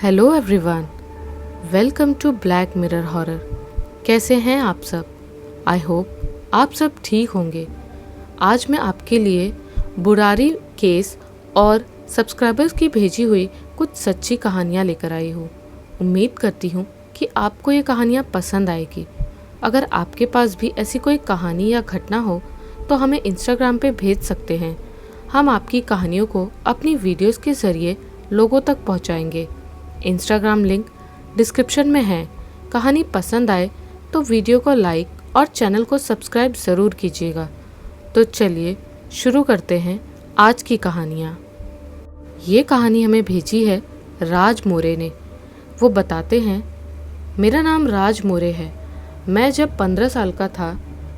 Hello everyone, welcome to Black Mirror horror. कैसे हैं आप सब? आई होप आप सब ठीक होंगे। आज मैं आपके लिए बुराड़ी केस और सब्सक्राइबर्स की भेजी हुई कुछ सच्ची कहानियाँ लेकर आई हूँ। उम्मीद करती हूँ कि आपको ये कहानियाँ पसंद आएगी। अगर आपके पास भी ऐसी कोई कहानी या घटना हो तो हमें इंस्टाग्राम पे भेज सकते हैं। हम आपकी कहानियों को अपनी वीडियोस के ज़रिए लोगों तक पहुँचाएंगे। इंस्टाग्राम लिंक डिस्क्रिप्शन में है। कहानी पसंद आए तो वीडियो को लाइक और चैनल को सब्सक्राइब ज़रूर कीजिएगा। तो चलिए शुरू करते हैं आज की कहानियाँ। ये कहानी हमें भेजी है राज मोरे ने। वो बताते हैं, मेरा नाम राज मोरे है। मैं जब 15 साल का था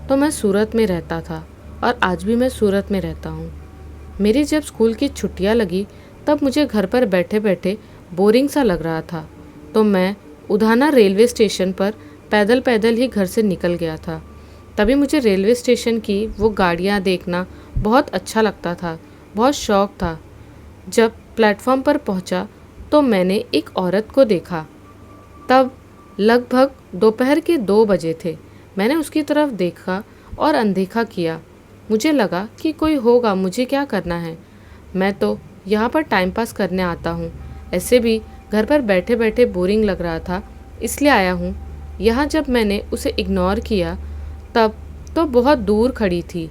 तो मैं सूरत में रहता था और आज भी मैं सूरत में रहता हूँ। मेरी जब स्कूल की छुट्टियाँ लगी तब मुझे घर पर बैठे बैठे बोरिंग सा लग रहा था, तो मैं उधाना रेलवे स्टेशन पर पैदल पैदल ही घर से निकल गया था। तभी मुझे रेलवे स्टेशन की वो गाड़ियाँ देखना बहुत अच्छा लगता था, बहुत शौक था। जब प्लेटफॉर्म पर पहुँचा तो मैंने एक औरत को देखा। तब लगभग दोपहर के 2 बजे थे। मैंने उसकी तरफ देखा और अनदेखा किया। मुझे लगा कि कोई होगा, मुझे क्या करना है, मैं तो यहाँ पर टाइम पास करने आता हूँ। ऐसे भी घर पर बैठे बैठे बोरिंग लग रहा था, इसलिए आया हूँ यहाँ। जब मैंने उसे इग्नोर किया तब तो बहुत दूर खड़ी थी।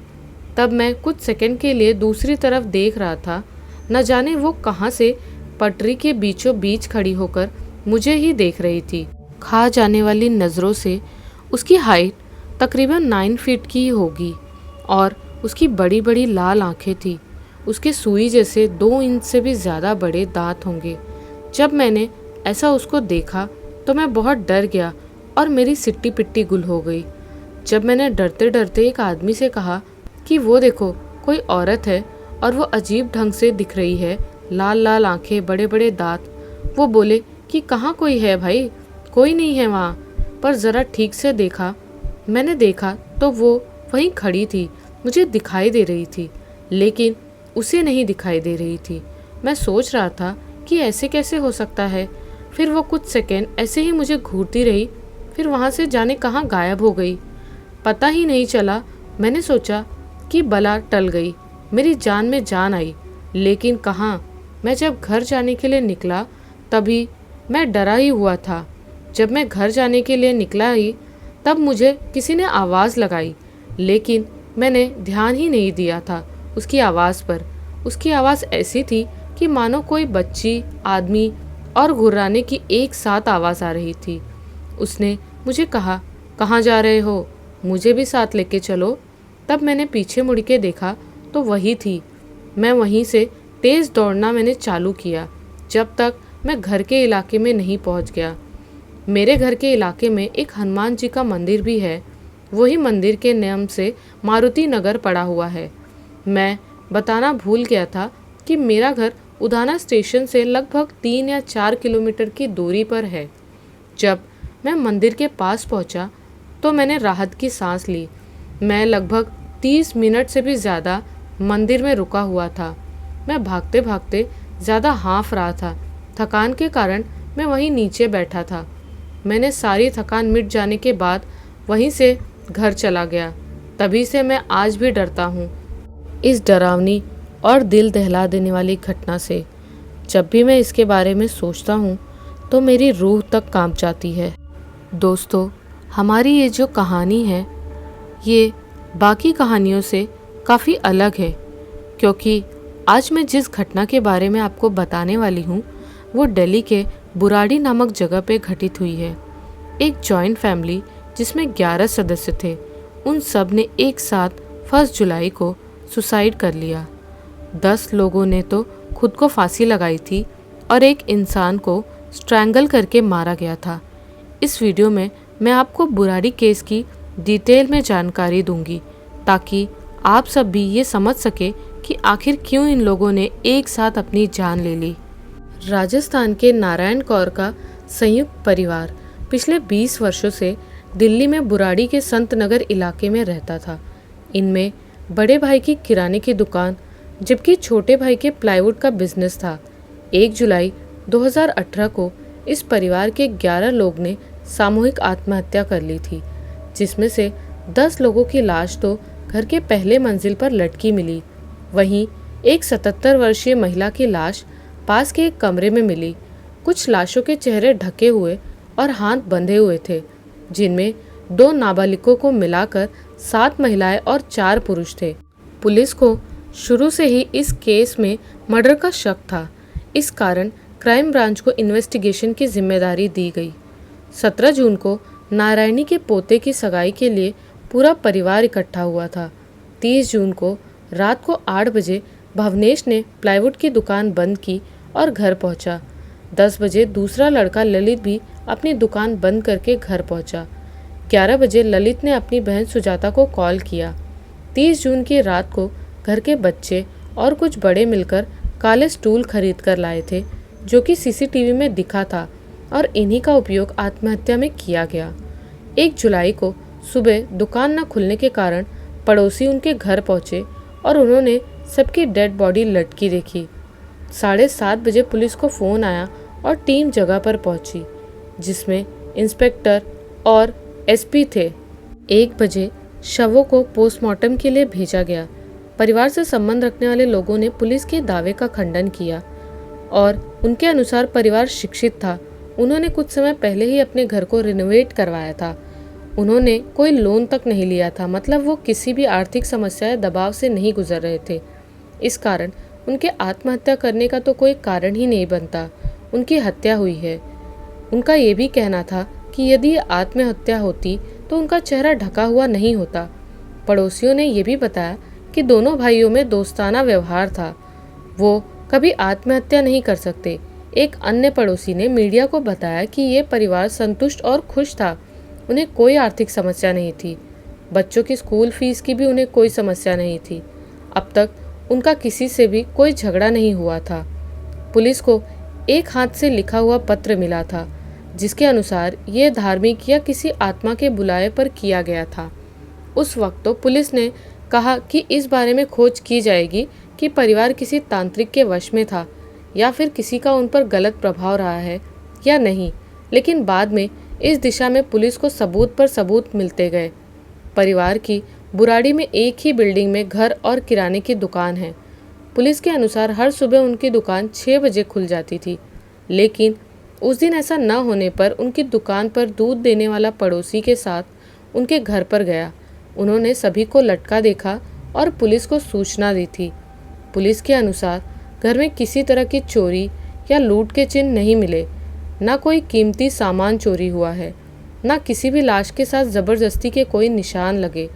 तब मैं कुछ सेकंड के लिए दूसरी तरफ देख रहा था। न जाने वो कहाँ से पटरी के बीचों बीच खड़ी होकर मुझे ही देख रही थी। खा जाने वाली नज़रों से। उसकी हाइट तकरीबन 9 फीट की होगी और उसकी बड़ी बड़ी लाल आंखें थी। उसके सुई जैसे 2 इंच से भी ज़्यादा बड़े दांत होंगे। जब मैंने ऐसा उसको देखा तो मैं बहुत डर गया और मेरी सिट्टी पिट्टी गुल हो गई। जब मैंने डरते डरते एक आदमी से कहा कि वो देखो, कोई औरत है और वो अजीब ढंग से दिख रही है, लाल लाल आंखें, बड़े बड़े दांत। वो बोले कि कहाँ कोई है भाई, कोई नहीं है वहाँ। पर ज़रा ठीक से देखा। मैंने देखा तो वो वहीं खड़ी थी, मुझे दिखाई दे रही थी, लेकिन उसे नहीं दिखाई दे रही थी। मैं सोच रहा था कि ऐसे कैसे हो सकता है। फिर वो कुछ सेकंड ऐसे ही मुझे घूरती रही, फिर वहाँ से जाने कहाँ गायब हो गई, पता ही नहीं चला। मैंने सोचा कि बला टल गई, मेरी जान में जान आई, लेकिन कहाँ। मैं जब घर जाने के लिए निकला तभी मैं डरा ही हुआ था। जब मैं घर जाने के लिए निकला ही तब मुझे किसी ने आवाज़ लगाई, लेकिन मैंने ध्यान ही नहीं दिया था उसकी आवाज़ पर। उसकी आवाज़ ऐसी थी कि मानो कोई बच्ची, आदमी और घुर्राने की एक साथ आवाज़ आ रही थी। उसने मुझे कहा, कहाँ जा रहे हो, मुझे भी साथ लेके चलो। तब मैंने पीछे मुड़ के देखा तो वही थी। मैं वहीं से तेज़ दौड़ना मैंने चालू किया जब तक मैं घर के इलाके में नहीं पहुंच गया। मेरे घर के इलाके में एक हनुमान जी का मंदिर भी है। वही मंदिर के नाम से मारुति नगर पड़ा हुआ है। मैं बताना भूल गया था कि मेरा घर उधाना स्टेशन से लगभग 3 या 4 किलोमीटर की दूरी पर है। जब मैं मंदिर के पास पहुंचा तो मैंने राहत की सांस ली। मैं लगभग 30 मिनट से भी ज़्यादा मंदिर में रुका हुआ था। मैं भागते भागते ज़्यादा हाँफ रहा था। थकान के कारण मैं वहीं नीचे बैठा था। मैंने सारी थकान मिट जाने के बाद वहीं से घर चला गया। तभी से मैं आज भी डरता हूँ इस डरावनी और दिल दहला देने वाली घटना से। जब भी मैं इसके बारे में सोचता हूँ तो मेरी रूह तक कांप जाती है। दोस्तों, हमारी ये जो कहानी है ये बाकी कहानियों से काफ़ी अलग है, क्योंकि आज मैं जिस घटना के बारे में आपको बताने वाली हूँ वो दिल्ली के बुराड़ी नामक जगह पे घटित हुई है। एक जॉइंट फैमिली जिसमें 11 सदस्य थे, उन सब ने एक साथ 1 जुलाई को सुसाइड कर लिया। 10 लोगों ने तो खुद को फांसी लगाई थी और एक इंसान को स्ट्रैंगल करके मारा गया था। इस वीडियो में मैं आपको बुराड़ी केस की डिटेल में जानकारी दूंगी ताकि आप सब भी ये समझ सके कि आखिर क्यों इन लोगों ने एक साथ अपनी जान ले ली। राजस्थान के नारायण कौर का संयुक्त परिवार पिछले 20 वर्षों से दिल्ली में बुराड़ी के संत नगर इलाके में रहता था। इनमें बड़े भाई की किराने की दुकान जबकि छोटे भाई के प्लाईवुड का बिजनेस था। 1 जुलाई 2018 को इस परिवार के 11 लोग ने सामूहिक आत्महत्या कर ली थी, जिसमें से 10 लोगों की लाश तो घर के पहले मंजिल पर लटकी मिली। वहीं एक 77 वर्षीय महिला की लाश पास के एक कमरे में मिली। कुछ लाशों के चेहरे ढके हुए और हाथ बंधे हुए थे, जिनमें 2 नाबालिगों को मिलाकर 7 महिलाएं और 4 पुरुष थे। पुलिस को शुरू से ही इस केस में मर्डर का शक था। इस कारण क्राइम ब्रांच को इन्वेस्टिगेशन की जिम्मेदारी दी गई। 17 जून को नारायणी के पोते की सगाई के लिए पूरा परिवार इकट्ठा हुआ था। 30 जून को रात को 8 बजे भवनेश ने प्लाईवुड की दुकान बंद की और घर पहुंचा। 10 बजे दूसरा लड़का ललित भी अपनी दुकान बंद करके घर पहुंचा। 11 बजे ललित ने अपनी बहन सुजाता को कॉल किया। 30 जून की रात को घर के बच्चे और कुछ बड़े मिलकर काले स्टूल खरीद कर लाए थे, जो कि सीसीटीवी में दिखा था, और इन्हीं का उपयोग आत्महत्या में किया गया। 1 जुलाई को सुबह दुकान न खुलने के कारण पड़ोसी उनके घर पहुंचे और उन्होंने सबकी डेड बॉडी लटकी देखी। 7:30 बजे पुलिस को फ़ोन आया और टीम जगह पर पहुंची, जिसमें इंस्पेक्टर और एसपी थे। 1 बजे शवों को पोस्टमार्टम के लिए भेजा गया। परिवार से संबंध रखने वाले लोगों ने पुलिस के दावे का खंडन किया और उनके अनुसार परिवार शिक्षित था। उन्होंने कुछ समय पहले ही अपने घर को रिनोवेट करवाया था। उन्होंने कोई लोन तक नहीं लिया था, मतलब वो किसी भी आर्थिक समस्या या दबाव से नहीं गुजर रहे थे। इस कारण उनके आत्महत्या करने का तो कोई कारण ही नहीं बनता। उनकी हत्या हुई है। उनका ये भी कहना था कि यदि ये आत्महत्या होती तो उनका चेहरा ढका हुआ नहीं होता। पड़ोसियों ने ये भी बताया कि दोनों भाइयों में दोस्ताना व्यवहार था, वो कभी आत्महत्या नहीं कर सकते। एक अन्य पड़ोसी ने मीडिया को बताया कि ये परिवार संतुष्ट और खुश था, उन्हें कोई आर्थिक समस्या नहीं थी। बच्चों की स्कूल फीस की भी उन्हें कोई समस्या नहीं थी। अब तक उनका किसी से भी कोई झगड़ा नहीं हुआ था। पुलिस को एक हाथ से लिखा हुआ पत्र मिला था, जिसके अनुसार ये धार्मिक या किसी आत्मा के बुलाए पर किया गया था। उस वक्त तो पुलिस ने कहा कि इस बारे में खोज की जाएगी कि परिवार किसी तांत्रिक के वश में था या फिर किसी का उन पर गलत प्रभाव रहा है या नहीं, लेकिन बाद में इस दिशा में पुलिस को सबूत पर सबूत मिलते गए। परिवार की बुराड़ी में एक ही बिल्डिंग में घर और किराने की दुकान है। पुलिस के अनुसार हर सुबह उनकी दुकान 6 बजे खुल जाती थी, लेकिन उस दिन ऐसा न होने पर उनकी दुकान पर दूध देने वाला पड़ोसी के साथ उनके घर पर गया। उन्होंने सभी को लटका देखा और पुलिस को सूचना दी थी। पुलिस के अनुसार घर में किसी तरह की चोरी या लूट के चिन्ह नहीं मिले, ना कोई कीमती सामान चोरी हुआ है, ना किसी भी लाश के साथ ज़बरदस्ती के कोई निशान लगे।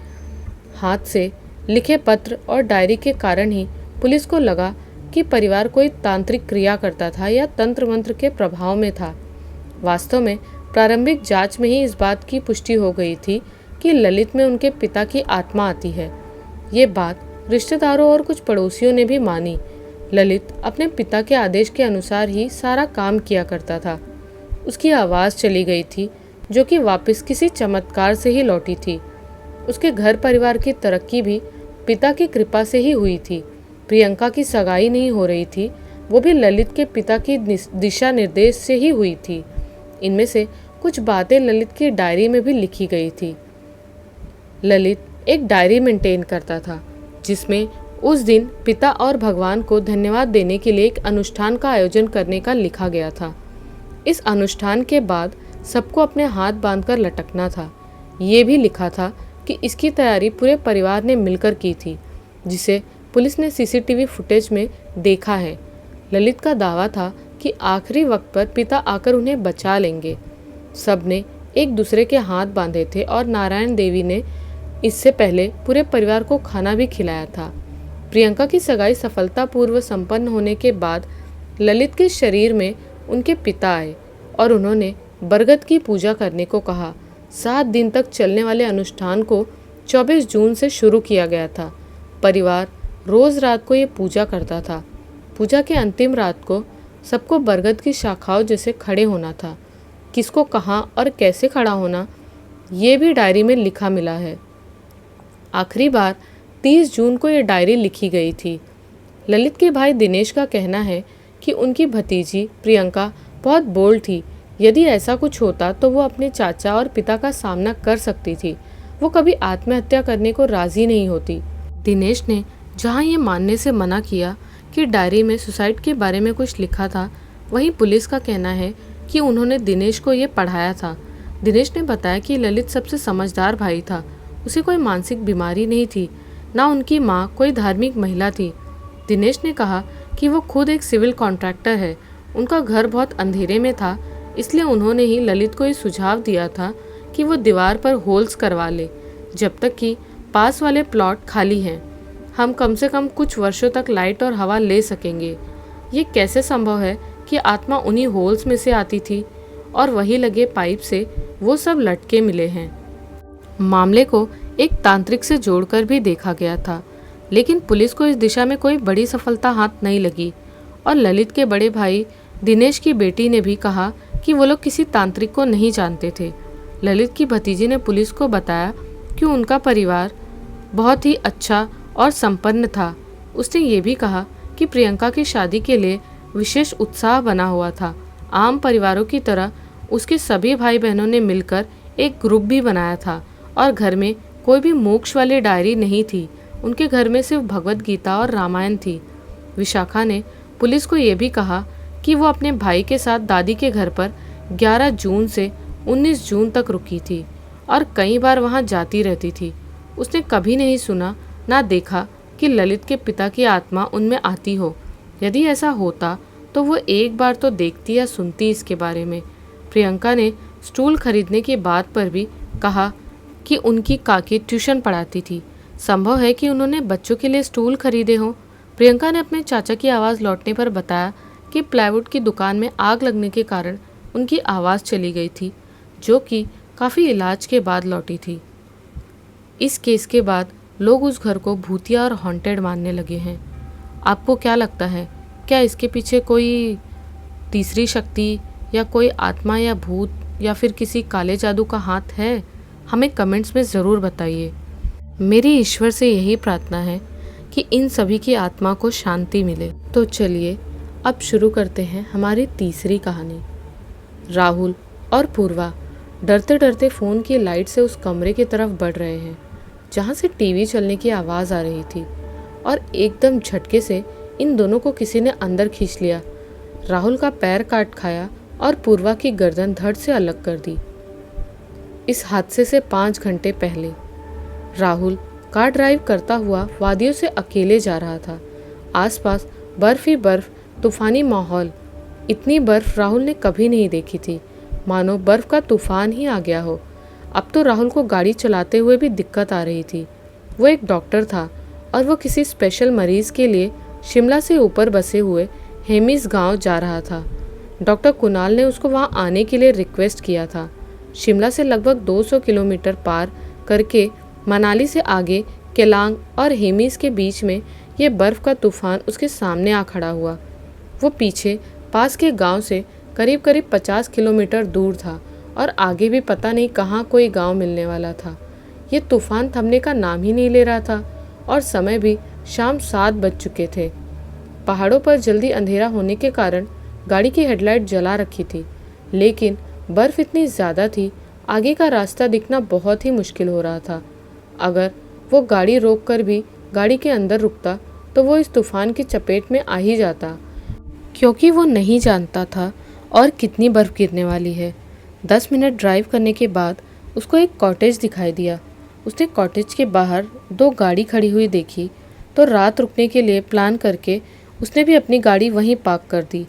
हाथ से लिखे पत्र और डायरी के कारण ही पुलिस को लगा कि परिवार कोई तांत्रिक क्रिया करता था या तंत्र मंत्र के प्रभाव में था। वास्तव में प्रारंभिक जांच में ही इस बात की पुष्टि हो गई थी कि ललित में उनके पिता की आत्मा आती है। ये बात रिश्तेदारों और कुछ पड़ोसियों ने भी मानी। ललित अपने पिता के आदेश के अनुसार ही सारा काम किया करता था। उसकी आवाज़ चली गई थी, जो कि वापस किसी चमत्कार से ही लौटी थी। उसके घर परिवार की तरक्की भी पिता की कृपा से ही हुई थी। प्रियंका की सगाई नहीं हो रही थी, वो भी ललित के पिता की दिशा निर्देश से ही हुई थी। इनमें से कुछ बातें ललित की डायरी में भी लिखी गई थी। ललित एक डायरी मेंटेन करता था, जिसमें उस दिन पिता और भगवान को धन्यवाद देने के लिए एक अनुष्ठान का आयोजन करने का लिखा गया था। इस अनुष्ठान के बाद सबको अपने हाथ बांधकर लटकना था। ये भी लिखा था कि इसकी तैयारी पूरे परिवार ने मिलकर की थी, जिसे पुलिस ने सीसीटीवी फुटेज में देखा है। ललित का दावा था कि आखिरी वक्त पर पिता आकर उन्हें बचा लेंगे। सब ने एक दूसरे के हाथ बांधे थे और नारायण देवी ने इससे पहले पूरे परिवार को खाना भी खिलाया था। प्रियंका की सगाई सफलतापूर्वक संपन्न होने के बाद ललित के शरीर में उनके पिता आए और उन्होंने बरगद की पूजा करने को कहा। 7 दिन तक चलने वाले अनुष्ठान को 24 जून से शुरू किया गया था। परिवार रोज़ रात को ये पूजा करता था। पूजा के अंतिम रात को सबको बरगद की शाखाओं जैसे खड़े होना था। किसको कहाँ और कैसे खड़ा होना, ये भी डायरी में लिखा मिला है। आखिरी बार 30 जून को ये डायरी लिखी गई थी। ललित के भाई दिनेश का कहना है कि उनकी भतीजी प्रियंका बहुत बोल्ड थी, यदि ऐसा कुछ होता तो वो अपने चाचा और पिता का सामना कर सकती थी। वो कभी आत्महत्या करने को राजी नहीं होती। दिनेश ने जहाँ ये मानने से मना किया कि डायरी में सुसाइड के बारे में कुछ लिखा था, वहीं पुलिस का कहना है कि उन्होंने दिनेश को ये पढ़ाया था। दिनेश ने बताया कि ललित सबसे समझदार भाई था। उसे कोई मानसिक बीमारी नहीं थी, ना उनकी माँ कोई धार्मिक महिला थी। दिनेश ने कहा कि वो खुद एक सिविल कॉन्ट्रैक्टर है। उनका घर बहुत अंधेरे में था, इसलिए उन्होंने ही ललित को ये सुझाव दिया था कि वो दीवार पर होल्स करवा ले जब तक कि पास वाले प्लॉट खाली हैं। हम कम से कम कुछ वर्षों तक लाइट और हवा ले सकेंगे। ये कैसे संभव है कि आत्मा उन्हीं होल्स में से आती थी और वही लगे पाइप से वो सब लटके मिले हैं। मामले को एक तांत्रिक से जोड़कर भी देखा गया था, लेकिन पुलिस को इस दिशा में कोई बड़ी सफलता हाथ नहीं लगी। और ललित के बड़े भाई दिनेश की बेटी ने भी कहा कि वो लोग किसी तांत्रिक को नहीं जानते थे। ललित की भतीजी ने पुलिस को बताया कि उनका परिवार बहुत ही अच्छा और संपन्न था। उसने ये भी कहा कि प्रियंका की शादी के लिए विशेष उत्साह बना हुआ था। आम परिवारों की तरह उसके सभी भाई बहनों ने मिलकर एक ग्रुप भी बनाया था और घर में कोई भी मोक्ष वाली डायरी नहीं थी। उनके घर में सिर्फ भगवत गीता और रामायण थी। विशाखा ने पुलिस को ये भी कहा कि वो अपने भाई के साथ दादी के घर पर 11 जून से 19 जून तक रुकी थी और कई बार वहाँ जाती रहती थी। उसने कभी नहीं सुना ना देखा कि ललित के पिता की आत्मा उनमें आती हो। यदि ऐसा होता तो वो एक बार तो देखती या सुनती इसके बारे में। प्रियंका ने स्टूल खरीदने की बात पर भी कहा कि उनकी काकी ट्यूशन पढ़ाती थी। संभव है कि उन्होंने बच्चों के लिए स्टूल खरीदे हों। प्रियंका ने अपने चाचा की आवाज़ लौटने पर बताया कि प्लाईवुड की दुकान में आग लगने के कारण उनकी आवाज़ चली गई थी, जो कि काफ़ी इलाज के बाद लौटी थी। इस केस के बाद लोग उस घर को भूतिया और हॉन्टेड मानने लगे हैं। आपको क्या लगता है, क्या इसके पीछे कोई तीसरी शक्ति या कोई आत्मा या भूत या फिर किसी काले जादू का हाथ है? हमें कमेंट्स में ज़रूर बताइए। मेरी ईश्वर से यही प्रार्थना है कि इन सभी की आत्मा को शांति मिले। तो चलिए अब शुरू करते हैं हमारी तीसरी कहानी। राहुल और पूर्वा डरते डरते फ़ोन की लाइट से उस कमरे की तरफ बढ़ रहे हैं जहाँ से टीवी चलने की आवाज़ आ रही थी, और एकदम झटके से इन दोनों को किसी ने अंदर खींच लिया। राहुल का पैर काट खाया और पूर्वा की गर्दन धड़ से अलग कर दी। इस हादसे से 5 घंटे पहले राहुल कार ड्राइव करता हुआ वादियों से अकेले जा रहा था। आसपास बर्फ ही बर्फ, तूफानी माहौल। इतनी बर्फ राहुल ने कभी नहीं देखी थी, मानो बर्फ का तूफान ही आ गया हो। अब तो राहुल को गाड़ी चलाते हुए भी दिक्कत आ रही थी। वो एक डॉक्टर था और वो किसी स्पेशल मरीज के लिए शिमला से ऊपर बसे हुए हेमिस गांव जा रहा था। डॉक्टर कुणाल ने उसको वहां आने के लिए रिक्वेस्ट किया था। शिमला से लगभग 200 किलोमीटर पार करके मनाली से आगे केलांग और हेमिस के बीच में ये बर्फ़ का तूफान उसके सामने आ खड़ा हुआ। वो पीछे पास के गांव से करीब करीब 50 किलोमीटर दूर था और आगे भी पता नहीं कहाँ कोई गांव मिलने वाला था। ये तूफान थमने का नाम ही नहीं ले रहा था और समय भी शाम 7 बज चुके थे। पहाड़ों पर जल्दी अंधेरा होने के कारण गाड़ी की हेडलाइट जला रखी थी, लेकिन बर्फ़ इतनी ज़्यादा थी, आगे का रास्ता दिखना बहुत ही मुश्किल हो रहा था। अगर वो गाड़ी रोक कर भी गाड़ी के अंदर रुकता तो वो इस तूफान की चपेट में आ ही जाता, क्योंकि वो नहीं जानता था और कितनी बर्फ़ गिरने वाली है। 10 मिनट ड्राइव करने के बाद उसको एक कॉटेज दिखाई दिया। उसने कॉटेज के बाहर 2 गाड़ी खड़ी हुई देखी तो रात रुकने के लिए प्लान करके उसने भी अपनी गाड़ी वहीं पार्क कर दी।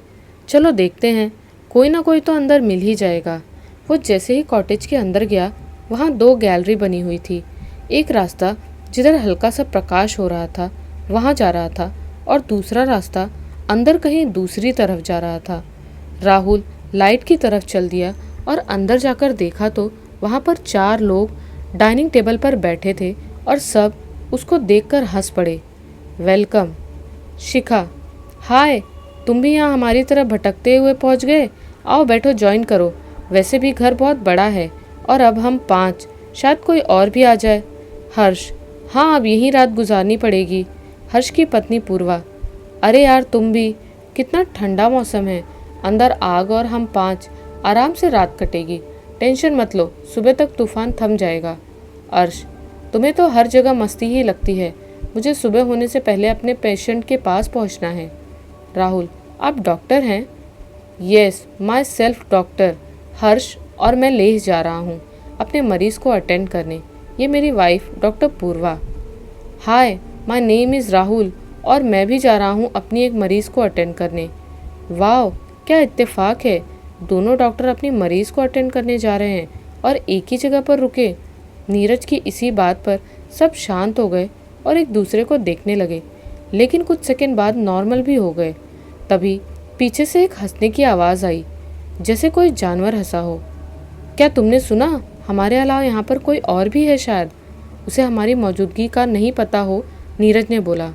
चलो देखते हैं, कोई ना कोई तो अंदर मिल ही जाएगा। वो जैसे ही कॉटेज के अंदर गया, वहाँ 2 गैलरी बनी हुई थी। एक रास्ता जिधर हल्का सा प्रकाश हो रहा था वहाँ जा रहा था और दूसरा रास्ता अंदर कहीं दूसरी तरफ जा रहा था। राहुल लाइट की तरफ चल दिया और अंदर जाकर देखा तो वहाँ पर 4 लोग डाइनिंग टेबल पर बैठे थे और सब उसको देखकर हंस पड़े। वेलकम शिखा, हाय, तुम भी यहाँ हमारी तरफ भटकते हुए पहुँच गए। आओ बैठो, ज्वाइन करो। वैसे भी घर बहुत बड़ा है और अब हम 5, शायद कोई और भी आ जाए। हर्ष, हाँ, अब यहीं रात गुजारनी पड़ेगी। हर्ष की पत्नी पूर्वा, अरे यार तुम भी, कितना ठंडा मौसम है, अंदर आग और हम 5, आराम से रात कटेगी, टेंशन मत लो, सुबह तक तूफान थम जाएगा। अर्श, तुम्हें तो हर जगह मस्ती ही लगती है, मुझे सुबह होने से पहले अपने पेशेंट के पास पहुंचना है। राहुल, आप डॉक्टर हैं? यस, माई सेल्फ डॉक्टर हर्ष, और मैं लेह जा रहा हूँ अपने मरीज को अटेंड करने। ये मेरी wife doctor Purva. Hi, my name is Rahul, और मैं भी जा रहा हूँ अपनी एक मरीज को अटेंड करने। वाह, क्या इत्तेफाक है, दोनों डॉक्टर अपनी मरीज को अटेंड करने जा रहे हैं और एक ही जगह पर रुके। नीरज की इसी बात पर सब शांत हो गए और एक दूसरे को देखने लगे, लेकिन कुछ सेकंड बाद नॉर्मल भी हो गए। तभी पीछे से एक हंसने की आवाज़ आई, जैसे कोई जानवर हंसा हो। क्या तुमने सुना? हमारे अलावा यहाँ पर कोई और भी है, शायद उसे हमारी मौजूदगी का नहीं पता हो, नीरज ने बोला।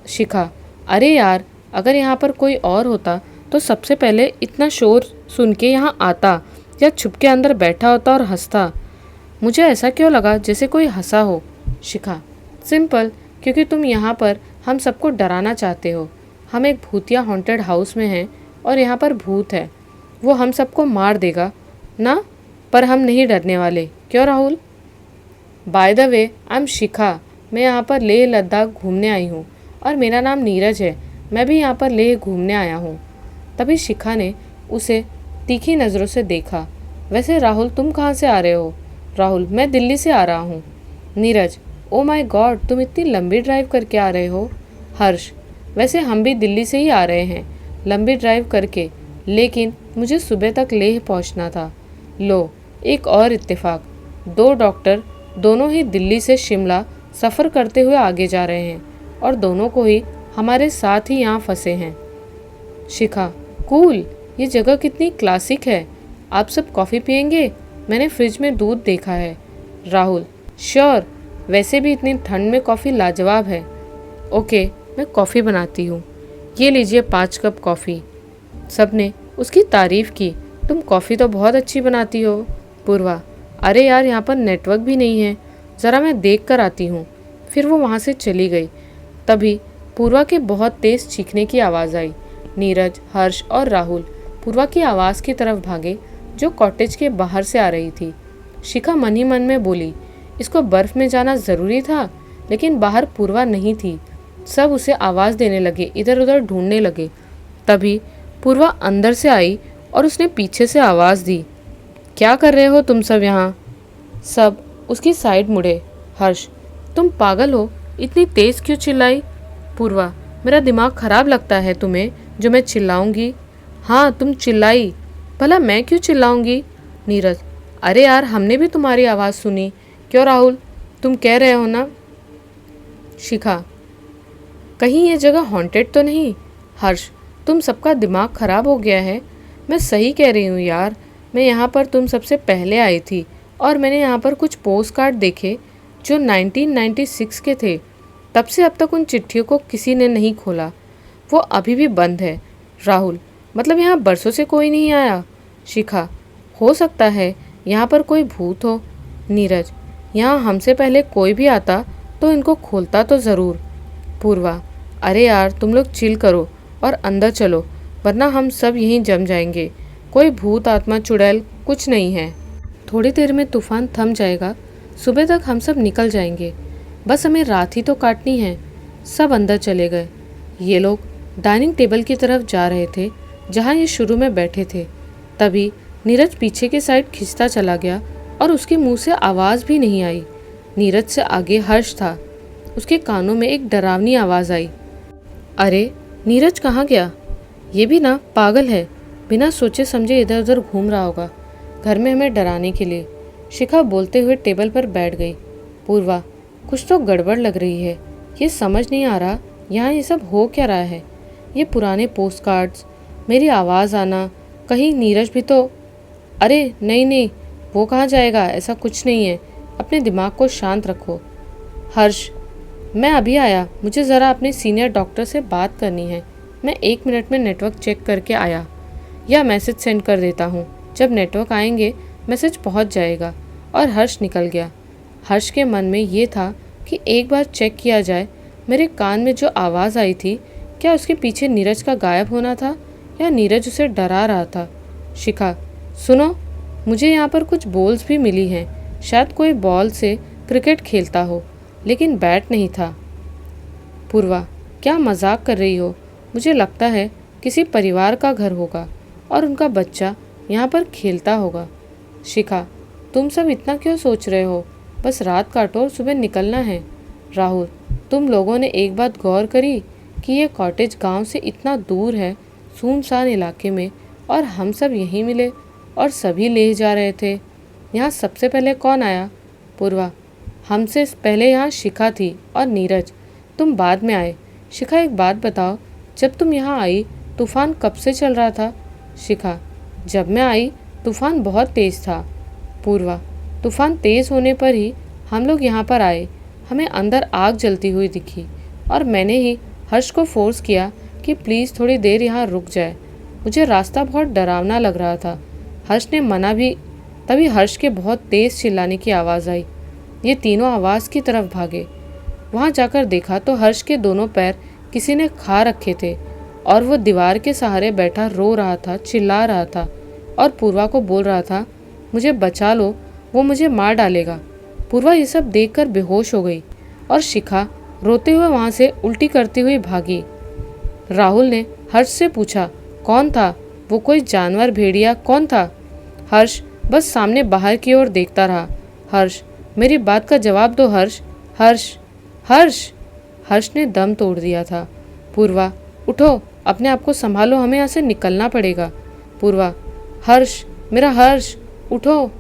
शिखा, अरे यार, अगर यहाँ पर कोई और होता तो सबसे पहले इतना शोर सुन के यहाँ आता या छुप के अंदर बैठा होता और हंसता। मुझे ऐसा क्यों लगा जैसे कोई हंसा हो? शिखा, सिंपल, क्योंकि तुम यहाँ पर हम सबको डराना चाहते हो। हम एक भूतिया हॉन्टेड हाउस में हैं और यहाँ पर भूत है, वो हम सबको मार देगा ना, पर हम नहीं डरने वाले, क्यों Rahul? By the way, I am Shikha, मैं यहाँ पर लेह लद्दाख घूमने आई हूँ और मेरा नाम नीरज है, मैं भी यहाँ पर लेह घूमने आया हूँ। तभी शिखा ने उसे तीखी नज़रों से देखा। वैसे राहुल, तुम कहाँ से आ रहे हो? राहुल, मैं दिल्ली से आ रहा हूँ। नीरज, ओ माय गॉड, तुम इतनी लंबी ड्राइव करके आ रहे हो। हर्ष, वैसे हम भी दिल्ली से ही आ रहे हैं, लंबी ड्राइव करके, लेकिन मुझे सुबह तक लेह पहुँचना था। लो, एक और इत्तेफाक, दो डॉक्टर दोनों ही दिल्ली से शिमला सफ़र करते हुए आगे जा रहे हैं और दोनों को ही हमारे साथ ही यहाँ फंसे हैं। शिखा, कूल, ये जगह कितनी क्लासिक है। आप सब कॉफ़ी पियेंगे? मैंने फ्रिज में दूध देखा है। राहुल, श्योर, वैसे भी इतनी ठंड में कॉफ़ी लाजवाब है। ओके, मैं कॉफ़ी बनाती हूँ, ये लीजिए 5 कप कॉफ़ी। सबने उसकी तारीफ़ की। तुम कॉफ़ी तो बहुत अच्छी बनाती हो। पूर्वा, अरे यार, यहाँ पर नेटवर्क भी नहीं है, ज़रा मैं देख कर आती हूँ। फिर वो वहाँ से चली गई। तभी पूर्वा के बहुत तेज़ चीखने की आवाज़ आई। नीरज, हर्ष और राहुल पूर्वा की आवाज़ की तरफ भागे, जो कॉटेज के बाहर से आ रही थी। शिखा मन ही मन में बोली, इसको बर्फ़ में जाना ज़रूरी था, लेकिन बाहर पूर्वा नहीं थी। सब उसे आवाज़ देने लगे, इधर उधर ढूंढने लगे। तभी पूर्वा अंदर से आई और उसने पीछे से आवाज़ दी, क्या कर रहे हो तुम सब यहाँ? सब उसकी साइड मुड़े। हर्ष, तुम पागल हो, इतनी तेज़ क्यों चिल्लाई? पूर्वा, मेरा दिमाग ख़राब लगता है तुम्हें जो मैं चिल्लाऊंगी? हाँ, तुम चिल्लाई, भला मैं क्यों चिल्लाऊंगी? नीरज, अरे यार, हमने भी तुम्हारी आवाज़ सुनी। क्यों राहुल, तुम कह रहे हो ना? शिखा, कहीं ये जगह हॉन्टेड तो नहीं? हर्ष, तुम सबका दिमाग ख़राब हो गया है। मैं सही कह रही हूँ यार, मैं यहाँ पर तुम सबसे पहले आई थी और मैंने यहाँ पर कुछ पोस्ट कार्ड देखे जो 1996 के थे। तब से अब तक उन चिट्ठियों को किसी ने नहीं खोला, वो अभी भी बंद है। राहुल, मतलब यहाँ बरसों से कोई नहीं आया? शिखा, हो सकता है यहाँ पर कोई भूत हो। नीरज, यहाँ हमसे पहले कोई भी आता तो इनको खोलता तो ज़रूर। पूर्वा, अरे यार, तुम लोग चिल करो और अंदर चलो, वरना हम सब यहीं जम जाएंगे। कोई भूत आत्मा चुड़ैल कुछ नहीं है। थोड़ी देर में तूफान थम जाएगा, सुबह तक हम सब निकल जाएंगे, बस हमें रात ही तो काटनी है। सब अंदर चले गए। ये लोग डाइनिंग टेबल की तरफ जा रहे थे जहाँ ये शुरू में बैठे थे। तभी नीरज पीछे के साइड खिंचता चला गया और उसके मुंह से आवाज़ भी नहीं आई। नीरज से आगे हर्ष था। उसके कानों में एक डरावनी आवाज़ आई, अरे नीरज कहाँ गया? ये भी ना पागल है, बिना सोचे समझे इधर उधर घूम रहा होगा घर में हमें डराने के लिए। शिखा बोलते हुए टेबल पर बैठ गई। पूर्वा, कुछ तो गड़बड़ लग रही है, ये समझ नहीं आ रहा यहाँ ये सब हो क्या रहा है। ये पुराने पोस्ट कार्ड्स, मेरी आवाज़ आना, कहीं नीरज भी तो। अरे नहीं नहीं, वो कहाँ जाएगा, ऐसा कुछ नहीं है, अपने दिमाग को शांत रखो। हर्ष, मैं अभी आया, मुझे ज़रा अपने सीनियर डॉक्टर से बात करनी है, मैं 1 मिनट में नेटवर्क चेक करके आया, या मैसेज सेंड कर देता हूँ। जब नेटवर्क आएंगे मैसेज पहुँच जाएगा। और हर्ष निकल गया। हर्ष के मन में ये था कि एक बार चेक किया जाए, मेरे कान में जो आवाज़ आई थी, क्या उसके पीछे नीरज का गायब होना था या नीरज उसे डरा रहा था। शिखा, सुनो, मुझे यहाँ पर कुछ बॉल्स भी मिली हैं। शायद कोई बॉल से क्रिकेट खेलता हो, लेकिन बैट नहीं था। पूर्वा, क्या मजाक कर रही हो? मुझे लगता है किसी परिवार का घर होगा और उनका बच्चा यहाँ पर खेलता होगा। शिखा, तुम सब इतना क्यों सोच रहे हो? बस रात काटो और सुबह निकलना है। राहुल, तुम लोगों ने एक बात गौर करी कि ये कॉटेज गांव से इतना दूर है, सुनसान इलाके में, और हम सब यहीं मिले और सभी ले जा रहे थे। यहाँ सबसे पहले कौन आया? पूर्वा, हमसे पहले यहाँ शिखा थी और नीरज। तुम बाद में आए। शिखा, एक बात बताओ, जब तुम यहाँ आई तूफान कब से चल रहा था? शिखा, जब मैं आई तूफान बहुत तेज़ था। पूर्वा, तूफान तेज़ होने पर ही हम लोग यहाँ पर आए। हमें अंदर आग जलती हुई दिखी और मैंने ही हर्ष को फोर्स किया कि प्लीज़ थोड़ी देर यहाँ रुक जाए। मुझे रास्ता बहुत डरावना लग रहा था। हर्ष ने मना भी। तभी हर्ष के बहुत तेज़ चिल्लाने की आवाज़ आई। ये तीनों आवाज़ की तरफ भागे। वहाँ जाकर देखा तो हर्ष के दोनों पैर किसी ने खा रखे थे और वो दीवार के सहारे बैठा रो रहा था, चिल्ला रहा था और पूर्वा को बोल रहा था, मुझे बचा लो, वो मुझे मार डालेगा। पूर्वा ये सब देखकर बेहोश हो गई और शिखा रोते हुए वहाँ से उल्टी करती हुई भागी। राहुल ने हर्ष से पूछा, कौन था वो? कोई जानवर, भेड़िया, कौन था? हर्ष बस सामने बाहर की ओर देखता रहा। हर्ष, मेरी बात का जवाब दो हर्ष। हर्ष, हर्ष। हर्ष ने दम तोड़ दिया था। पूर्वा, उठो, अपने आप को संभालो, हमें यहाँ से निकलना पड़ेगा। पूर्वा, हर्ष, मेरा हर्ष, उठो।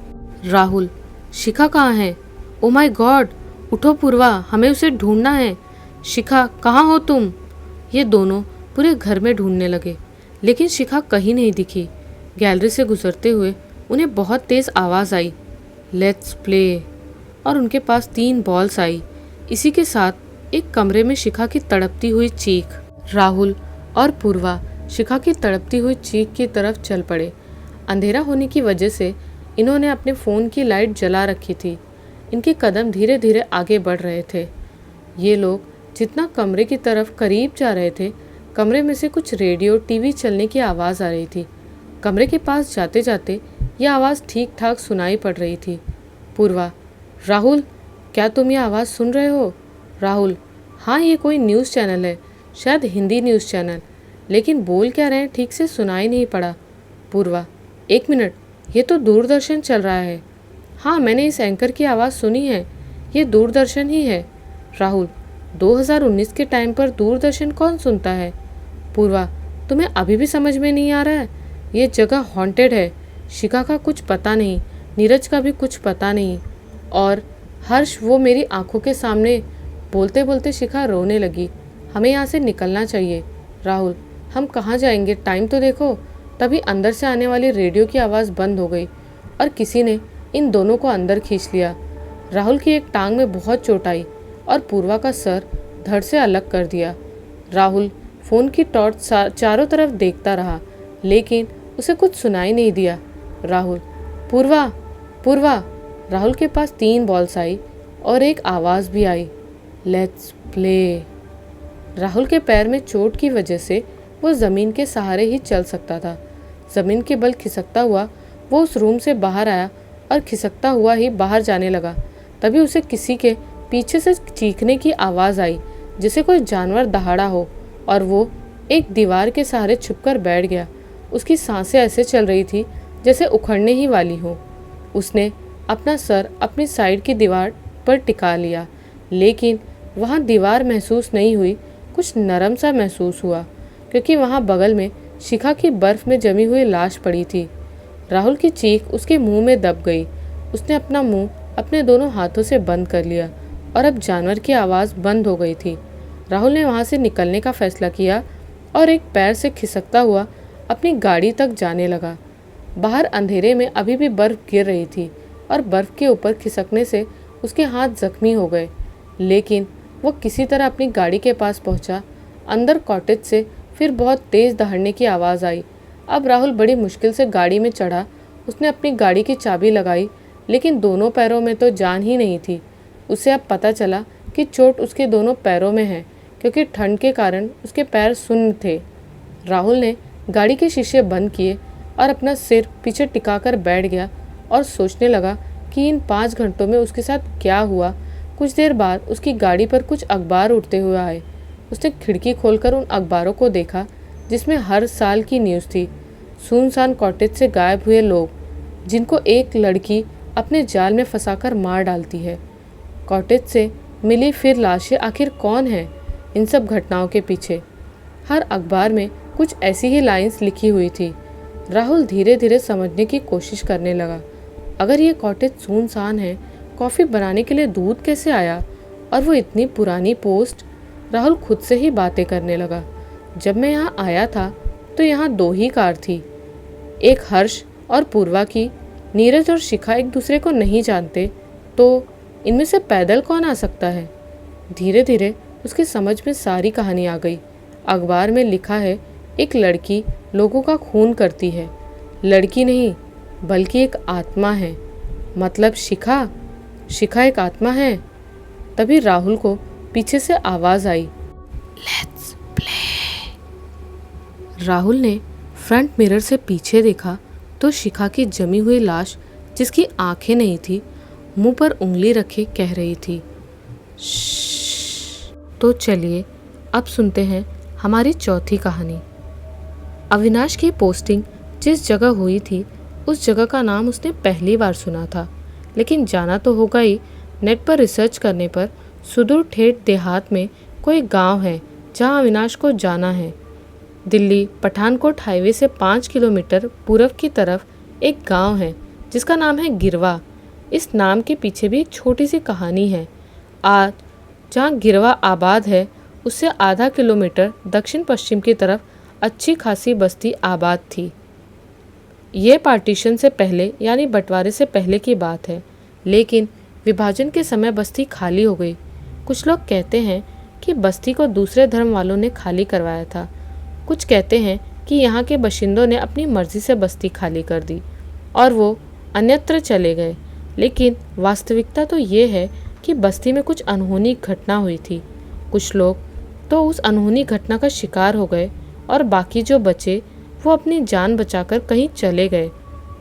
राहुल, शिखा कहाँ है? ओ माय गॉड, उठो पूर्वा, हमें उसे ढूंढना है। शिखा, कहाँ हो तुम? ये दोनों पूरे घर में ढूंढने लगे, लेकिन शिखा कहीं नहीं दिखी। गैलरी से गुजरते हुए उन्हें बहुत तेज़ आवाज़ आई, लेट्स प्ले, और उनके पास 3 बॉल्स आई। इसी के साथ एक कमरे में शिखा की तड़पती हुई चीख। राहुल और पूर्वा शिखा की तड़पती हुई चीख की तरफ चल पड़े। अंधेरा होने की वजह से इन्होंने अपने फ़ोन की लाइट जला रखी थी। इनके कदम धीरे धीरे आगे बढ़ रहे थे। ये लोग जितना कमरे की तरफ करीब जा रहे थे, कमरे में से कुछ रेडियो, टीवी चलने की आवाज़ आ रही थी। कमरे के पास जाते जाते यह आवाज़ ठीक ठाक सुनाई पड़ रही थी। पूर्वा, राहुल, क्या तुम ये आवाज़ सुन रहे हो? राहुल, हाँ, ये कोई न्यूज़ चैनल है, शायद हिंदी न्यूज़ चैनल, लेकिन बोल क्या रहे हैं ठीक से सुनाई नहीं पड़ा। पूर्वा, 1 मिनट, ये तो दूरदर्शन चल रहा है। हाँ, मैंने इस एंकर की आवाज़ सुनी है, ये दूरदर्शन ही है। राहुल, 2019 के टाइम पर दूरदर्शन कौन सुनता है? पूर्वा, तुम्हें अभी भी समझ में नहीं आ रहा है? ये जगह हॉन्टेड है। शिखा का कुछ पता नहीं, नीरज का भी कुछ पता नहीं, और हर्ष वो मेरी आंखों के सामने। बोलते बोलते शिखा रोने लगी। हमें यहाँ से निकलना चाहिए। राहुल, हम कहाँ जाएंगे? टाइम तो देखो। तभी अंदर से आने वाली रेडियो की आवाज़ बंद हो गई और किसी ने इन दोनों को अंदर खींच लिया। राहुल की एक टांग में बहुत चोट आई और पूर्वा का सर धड़ से अलग कर दिया। राहुल फ़ोन की टॉर्च चारों तरफ देखता रहा, लेकिन उसे कुछ सुनाई नहीं दिया। राहुल, पूर्वा, पूर्वा। राहुल के पास 3 बॉल्स आई और एक आवाज़ भी आई, लेट्स प्ले। राहुल के पैर में चोट की वजह से वो ज़मीन के सहारे ही चल सकता था। ज़मीन के बल खिसकता हुआ वो उस रूम से बाहर आया और खिसकता हुआ ही बाहर जाने लगा। तभी उसे किसी के पीछे से चीखने की आवाज़ आई, जैसे कोई जानवर दहाड़ा हो, और वो एक दीवार के सहारे छुपकर बैठ गया। उसकी सांसें ऐसे चल रही थी जैसे उखड़ने ही वाली हो। उसने अपना सर अपनी साइड की दीवार पर टिका लिया, लेकिन वहाँ दीवार महसूस नहीं हुई, कुछ नरम सा महसूस हुआ, क्योंकि वहाँ बगल में शिखा की बर्फ़ में जमी हुई लाश पड़ी थी। राहुल की चीख उसके मुंह में दब गई। उसने अपना मुंह अपने दोनों हाथों से बंद कर लिया और अब जानवर की आवाज़ बंद हो गई थी। राहुल ने वहाँ से निकलने का फैसला किया और एक पैर से खिसकता हुआ अपनी गाड़ी तक जाने लगा। बाहर अंधेरे में अभी भी बर्फ़ गिर रही थी और बर्फ़ के ऊपर खिसकने से उसके हाथ जख्मी हो गए, लेकिन वो किसी तरह अपनी गाड़ी के पास पहुंचा। अंदर कॉटेज से फिर बहुत तेज़ दहाड़ने की आवाज़ आई। अब राहुल बड़ी मुश्किल से गाड़ी में चढ़ा। उसने अपनी गाड़ी की चाबी लगाई, लेकिन दोनों पैरों में तो जान ही नहीं थी। उसे अब पता चला कि चोट उसके दोनों पैरों में है, क्योंकि ठंड के कारण उसके पैर सुन्न थे। राहुल ने गाड़ी के शीशे बंद किए और अपना सिर पीछे टिकाकर बैठ गया और सोचने लगा कि इन 5 घंटों में उसके साथ क्या हुआ। कुछ देर बाद उसकी गाड़ी पर कुछ अखबार उड़ते हुए आए। उसने खिड़की खोलकर उन अखबारों को देखा जिसमें हर साल की न्यूज़ थी। सुनसान कॉटेज से गायब हुए लोग, जिनको एक लड़की अपने जाल में फंसाकर मार डालती है। कॉटेज से मिली फिर लाशें, आखिर कौन है इन सब घटनाओं के पीछे? हर अखबार में कुछ ऐसी ही लाइंस लिखी हुई थी। राहुल धीरे धीरे समझने की कोशिश करने लगा। अगर ये कॉटेज सुनसान है, कॉफ़ी बनाने के लिए दूध कैसे आया? और वो इतनी पुरानी पोस्ट। राहुल खुद से ही बातें करने लगा। जब मैं यहाँ आया था तो यहाँ 2 ही कार थी, एक हर्ष और पूर्वा की। नीरज और शिखा एक दूसरे को नहीं जानते, तो इनमें से पैदल कौन आ सकता है? धीरे धीरे उसकी समझ में सारी कहानी आ गई। अखबार में लिखा है एक लड़की लोगों का खून करती है। लड़की नहीं बल्कि एक आत्मा है। मतलब शिखा एक आत्मा है। तभी राहुल को पीछे से आवाज आई, लेट्स प्ले। राहुल ने फ्रंट मिरर से पीछे देखा तो शिखा की जमी हुई लाश, जिसकी आंखें नहीं थी, मुंह पर उंगली रखे कह रही थी, श्श्श। तो चलिए अब सुनते हैं हमारी चौथी कहानी। अविनाश की पोस्टिंग जिस जगह हुई थी उस जगह का नाम उसने पहली बार सुना था, लेकिन जाना तो होगा ही। नेट पर रिसर्च करने पर सुदूर ठेठ देहात में कोई गांव है जहां अविनाश को जाना है। दिल्ली पठानकोट हाईवे से 5 किलोमीटर पूर्व की तरफ एक गांव है जिसका नाम है गिरवा। इस नाम के पीछे भी एक छोटी सी कहानी है। आज जहां गिरवा आबाद है उससे आधा किलोमीटर दक्षिण पश्चिम की तरफ अच्छी खासी बस्ती आबाद थी। ये पार्टीशन से पहले यानी बंटवारे से पहले की बात है, लेकिन विभाजन के समय बस्ती खाली हो गई। कुछ लोग कहते हैं कि बस्ती को दूसरे धर्म वालों ने खाली करवाया था। कुछ कहते हैं कि यहाँ के बाशिंदों ने अपनी मर्जी से बस्ती खाली कर दी और वो अन्यत्र चले गए। लेकिन वास्तविकता तो ये है कि बस्ती में कुछ अनहोनी घटना हुई थी। कुछ लोग तो उस अनहोनी घटना का शिकार हो गए और बाकी जो बचे वो अपनी जान बचाकर कहीं चले गए।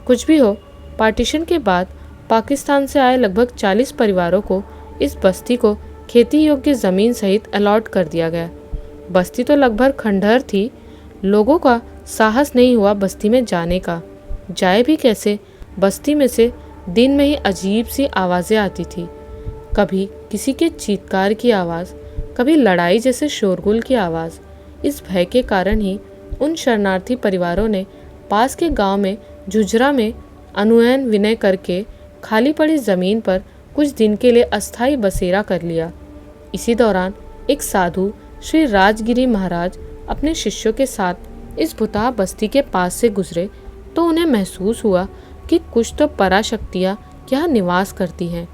कुछ भी हो, पार्टीशन के बाद पाकिस्तान से आए लगभग 40 परिवारों को इस बस्ती को खेती योग्य ज़मीन सहित अलॉट कर दिया गया। बस्ती तो लगभग खंडहर थी। लोगों का साहस नहीं हुआ बस्ती में जाने का। जाए भी कैसे? बस्ती में से दिन में ही अजीब सी आवाज़ें आती थी। कभी किसी के चीत्कार की आवाज़, कभी लड़ाई जैसे शोरगुल की आवाज़। इस भय के कारण ही उन शरणार्थी परिवारों ने पास के गांव में झुझरा में अनुनय विनय करके खाली पड़ी ज़मीन पर कुछ दिन के लिए अस्थायी बसेरा कर लिया। इसी दौरान एक साधु श्री राजगिरी महाराज अपने शिष्यों के साथ इस भुताह बस्ती के पास से गुजरे तो उन्हें महसूस हुआ कि कुछ तो पराशक्तियाँ यहाँ निवास करती हैं।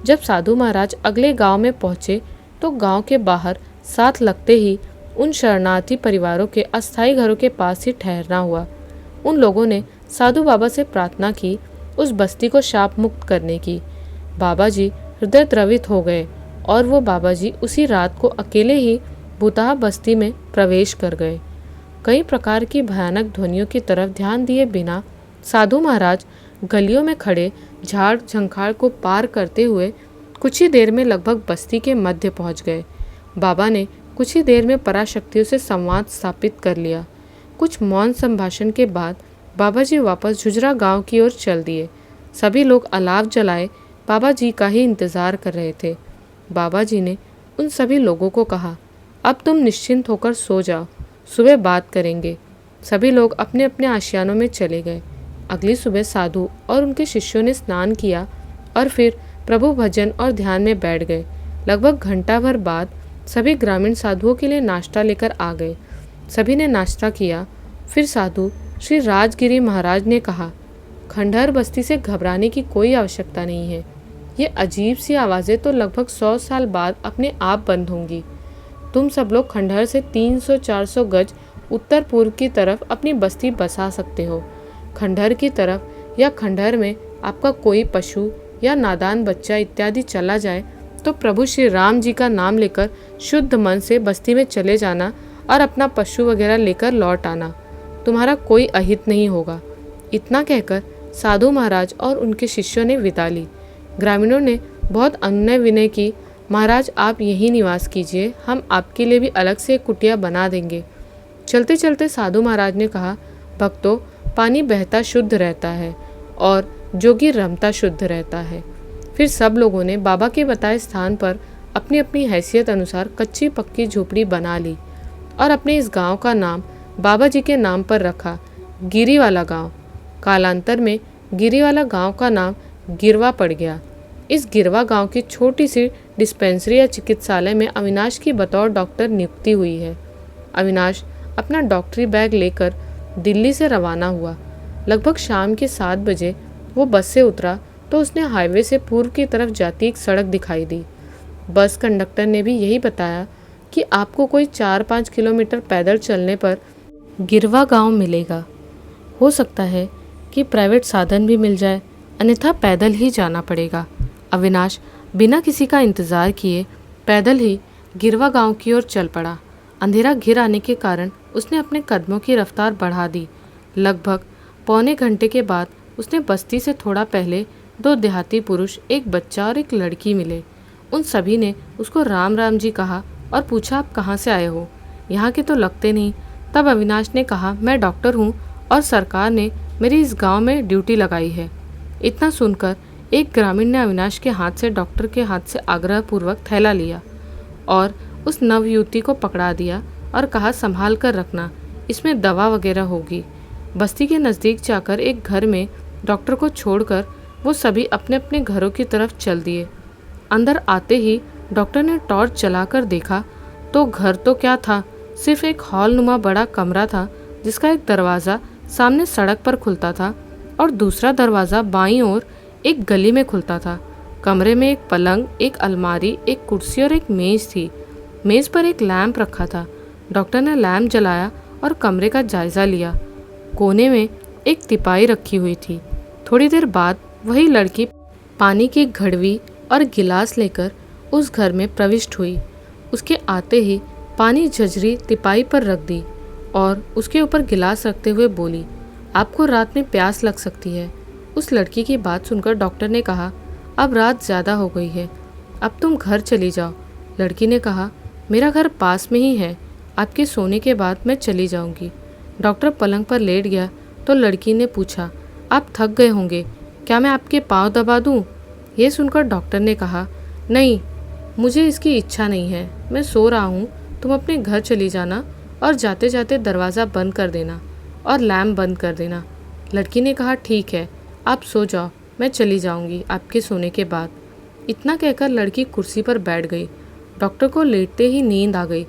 जब साधु महाराज अगले गांव में पहुँचे तो गांव के बाहर साथ लगते ही उन शरणार्थी परिवारों के अस्थायी घरों के पास ही ठहरना हुआ। उन लोगों ने साधु बाबा से प्रार्थना की उस बस्ती को शाप मुक्त करने की। बाबा जी हृदय द्रवित हो गए और वो बाबा जी उसी रात को अकेले ही भुताह बस्ती में प्रवेश कर गए। कई प्रकार की भयानक ध्वनियों की तरफ ध्यान दिए बिना साधु महाराज गलियों में खड़े झाड़ झंखाड़ को पार करते हुए कुछ ही देर में लगभग बस्ती के मध्य पहुंच गए। बाबा ने कुछ ही देर में पराशक्तियों से संवाद स्थापित कर लिया। कुछ मौन संभाषण के बाद बाबा जी वापस झुझरा गांव की ओर चल दिए। सभी लोग अलाव जलाए बाबा जी का ही इंतज़ार कर रहे थे। बाबा जी ने उन सभी लोगों को कहा, अब तुम निश्चिंत होकर सो जाओ, सुबह बात करेंगे। सभी लोग अपने अपने आशियानों में चले गए। अगली सुबह साधु और उनके शिष्यों ने स्नान किया और फिर प्रभु भजन और ध्यान में बैठ गए। लगभग घंटा भर बाद सभी ग्रामीण साधुओं के लिए नाश्ता लेकर आ गए। सभी ने नाश्ता किया। फिर साधु श्री राजगिरी महाराज ने कहा, खंडहर बस्ती से घबराने की कोई आवश्यकता नहीं है। ये अजीब सी आवाज़ें तो लगभग 100 साल बाद अपने आप बंद होंगी। तुम सब लोग खंडहर से 300-400 गज उत्तर पूर्व की तरफ अपनी बस्ती बसा सकते हो। खंडहर की तरफ या खंडहर में आपका कोई पशु या नादान बच्चा इत्यादि चला जाए तो प्रभु श्री राम जी का नाम लेकर शुद्ध मन से बस्ती में चले जाना और अपना पशु वगैरह लेकर लौट आना। तुम्हारा कोई अहित नहीं होगा। इतना कहकर साधु महाराज और उनके शिष्यों ने विदा ली। ग्रामीणों ने बहुत अनुनय विनय की, महाराज आप यहीं निवास कीजिए, हम आपके लिए भी अलग से एक कुटिया बना देंगे। चलते चलते साधु महाराज ने कहा, भक्तों, पानी बहता शुद्ध रहता है और जोगी रमता शुद्ध रहता है। फिर सब लोगों ने बाबा के बताए स्थान पर अपनी अपनी हैसियत अनुसार कच्ची पक्की झोपड़ी बना ली और अपने इस गांव का नाम बाबा जी के नाम पर रखा, गिरी वाला गांव। कालांतर में गिरी वाला गांव का नाम गिरवा पड़ गया। इस गिरवा गांव की छोटी सी डिस्पेंसरी या चिकित्सालय में अविनाश की बतौर डॉक्टर नियुक्ति हुई है। अविनाश अपना डॉक्टरी बैग लेकर दिल्ली से रवाना हुआ। लगभग शाम के 7 बजे वो बस से उतरा तो उसने हाईवे से पूर्व की तरफ जाती एक सड़क दिखाई दी। बस कंडक्टर ने भी यही बताया कि आपको कोई 4-5 किलोमीटर पैदल चलने पर गिरवा गांव मिलेगा। हो सकता है कि प्राइवेट साधन भी मिल जाए, अन्यथा पैदल ही जाना पड़ेगा। अविनाश बिना किसी का इंतज़ार किए पैदल ही गिरवा गांव की ओर चल पड़ा। अंधेरा घिर आने के कारण उसने अपने कदमों की रफ्तार बढ़ा दी। लगभग पौने घंटे के बाद उसने बस्ती से थोड़ा पहले 2 देहाती पुरुष, एक बच्चा और एक लड़की मिले। उन सभी ने उसको राम राम जी कहा और पूछा, आप कहाँ से आए हो? यहाँ के तो लगते नहीं। तब अविनाश ने कहा, मैं डॉक्टर हूँ और सरकार ने मेरी इस गांव में ड्यूटी लगाई है। इतना सुनकर एक ग्रामीण ने अविनाश के हाथ से डॉक्टर के हाथ से आग्रहपूर्वक थैला लिया और उस नवयुवती को पकड़ा दिया और कहा, संभाल कर रखना, इसमें दवा वगैरह होगी। बस्ती के नज़दीक जाकर एक घर में डॉक्टर को छोड़कर वो सभी अपने अपने घरों की तरफ चल दिए। अंदर आते ही डॉक्टर ने टॉर्च जलाकर देखा तो घर तो क्या था, सिर्फ एक हॉल नुमा बड़ा कमरा था जिसका एक दरवाज़ा सामने सड़क पर खुलता था और दूसरा दरवाज़ा बाईं ओर एक गली में खुलता था। कमरे में एक पलंग, एक अलमारी, एक कुर्सी और एक मेज़ थी। मेज़ पर एक लैंप रखा था। डॉक्टर ने लैंप जलाया और कमरे का जायज़ा लिया। कोने में एक तिपाई रखी हुई थी। थोड़ी देर बाद वही लड़की पानी की घड़वी और गिलास लेकर उस घर में प्रविष्ट हुई। उसके आते ही पानी झजरी तिपाई पर रख दी और उसके ऊपर गिलास रखते हुए बोली, आपको रात में प्यास लग सकती है। उस लड़की की बात सुनकर डॉक्टर ने कहा, अब रात ज़्यादा हो गई है, अब तुम घर चली जाओ। लड़की ने कहा, मेरा घर पास में ही है, आपके सोने के बाद मैं चली जाऊंगी। डॉक्टर पलंग पर लेट गया तो लड़की ने पूछा, आप थक गए होंगे, क्या मैं आपके पाँव दबा दूं? ये सुनकर डॉक्टर ने कहा, नहीं, मुझे इसकी इच्छा नहीं है, मैं सो रहा हूँ, तुम अपने घर चली जाना और जाते जाते दरवाज़ा बंद कर देना और लैम्प बंद कर देना। लड़की ने कहा, ठीक है, आप सो जाओ, मैं चली जाऊंगी आपके सोने के बाद। इतना कहकर लड़की कुर्सी पर बैठ गई। डॉक्टर को लेटते ही नींद आ गई।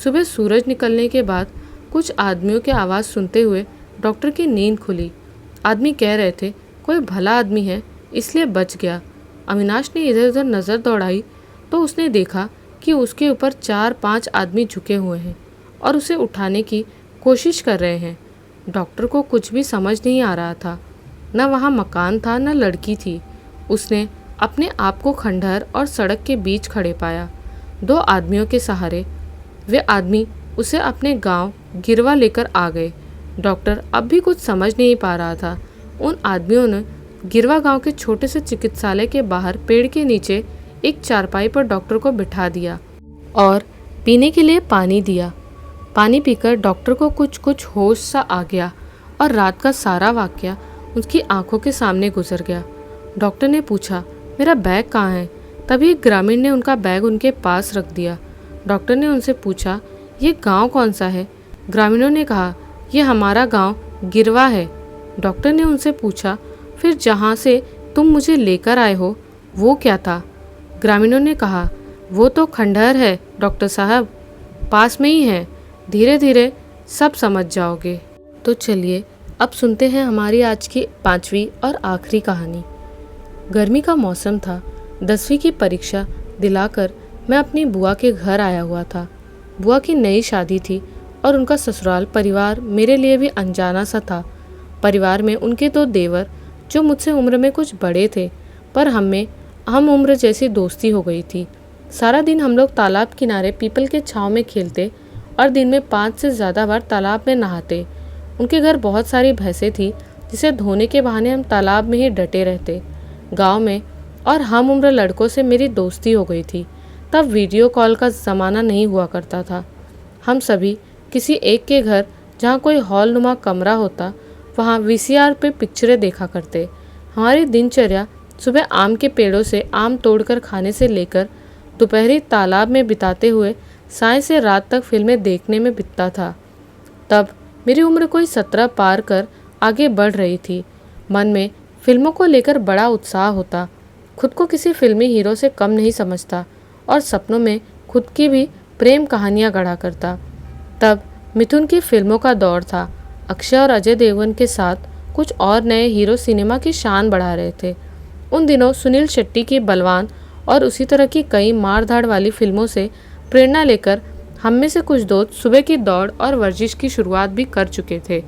सुबह सूरज निकलने के बाद कुछ आदमियों की आवाज़ सुनते हुए डॉक्टर की नींद खुली। आदमी कह रहे थे, कोई भला आदमी है इसलिए बच गया। अविनाश ने इधर उधर नज़र दौड़ाई तो उसने देखा कि उसके ऊपर 4-5 आदमी झुके हुए हैं और उसे उठाने की कोशिश कर रहे हैं। डॉक्टर को कुछ भी समझ नहीं आ रहा था। न वहाँ मकान था न लड़की थी। उसने अपने आप को खंडहर और सड़क के बीच खड़े पाया। 2 आदमियों के सहारे वे आदमी उसे अपने गांव गिरवा लेकर आ गए। डॉक्टर अब भी कुछ समझ नहीं पा रहा था। उन आदमियों ने गिरवा गांव के छोटे से चिकित्सालय के बाहर पेड़ के नीचे एक चारपाई पर डॉक्टर को बिठा दिया और पीने के लिए पानी दिया। पानी पीकर डॉक्टर को कुछ कुछ होश सा आ गया और रात का सारा वाकया उसकी आंखों के सामने गुजर गया। डॉक्टर ने पूछा, मेरा बैग कहाँ है? तभी एक ग्रामीण ने उनका बैग उनके पास रख दिया। डॉक्टर ने उनसे पूछा, ये गांव कौन सा है? ग्रामीणों ने कहा, ये हमारा गांव गिरवा है। डॉक्टर ने उनसे पूछा, फिर जहाँ से तुम मुझे लेकर आए हो वो क्या था? ग्रामीणों ने कहा, वो तो खंडहर है डॉक्टर साहब, पास में ही है, धीरे धीरे सब समझ जाओगे। तो चलिए अब सुनते हैं हमारी आज की 5वीं और आखिरी कहानी। गर्मी का मौसम था। 10वीं की परीक्षा दिलाकर मैं अपनी बुआ के घर आया हुआ था। बुआ की नई शादी थी और उनका ससुराल परिवार मेरे लिए भी अनजाना सा था। परिवार में उनके 2 देवर जो मुझसे उम्र में कुछ बड़े थे, पर हम उम्र जैसी दोस्ती हो गई थी। सारा दिन हम लोग तालाब किनारे पीपल के छांव में खेलते और दिन में 5 से ज़्यादा बार तालाब में नहाते। उनके घर बहुत सारी भैंसें थी जिसे धोने के बहाने हम तालाब में ही डटे रहते। गांव में और हम उम्र लड़कों से मेरी दोस्ती हो गई थी। तब वीडियो कॉल का ज़माना नहीं हुआ करता था। हम सभी किसी एक के घर, जहाँ कोई हॉल नुमा कमरा होता, वहाँ वीसीआर पे पिक्चरें देखा करते। हमारी दिनचर्या सुबह आम के पेड़ों से आम तोड़कर खाने से लेकर दोपहरी तालाब में बिताते हुए साय से रात तक फिल्में देखने में बीतता था। तब मेरी उम्र कोई 17 पार कर आगे बढ़ रही थी। मन में फिल्मों को लेकर बड़ा उत्साह होता। खुद को किसी फिल्मी हीरो से कम नहीं समझता और सपनों में खुद की भी प्रेम कहानियाँ गढ़ा करता। तब मिथुन की फिल्मों का दौर था। अक्षय और अजय देवगन के साथ कुछ और नए हीरो सिनेमा की शान बढ़ा रहे थे। उन दिनों सुनील शेट्टी की बलवान और उसी तरह की कई मार धाड़ वाली फिल्मों से प्रेरणा लेकर हम में से कुछ दोस्त सुबह की दौड़ और वर्जिश की शुरुआत भी कर चुके थे।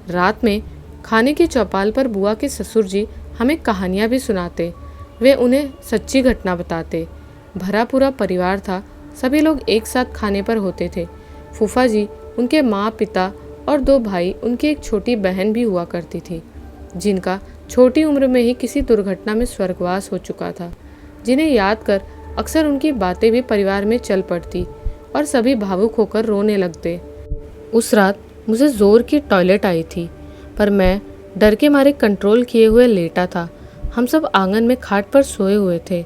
रात में खाने की चौपाल पर बुआ के ससुर जी हमें कहानियाँ भी सुनाते। वे उन्हें सच्ची घटना बताते। भरा पूरा परिवार था। सभी लोग एक साथ खाने पर होते थे। फूफा जी, उनके माँ पिता और 2 भाई, उनकी एक छोटी बहन भी हुआ करती थी, जिनका छोटी उम्र में ही किसी दुर्घटना में स्वर्गवास हो चुका था, जिन्हें याद कर अक्सर उनकी बातें भी परिवार में चल पड़ती और सभी भावुक होकर रोने लगते। उस रात मुझे जोर की टॉयलेट आई थी, पर मैं डर के मारे कंट्रोल किए हुए लेटा था। हम सब आंगन में खाट पर सोए हुए थे।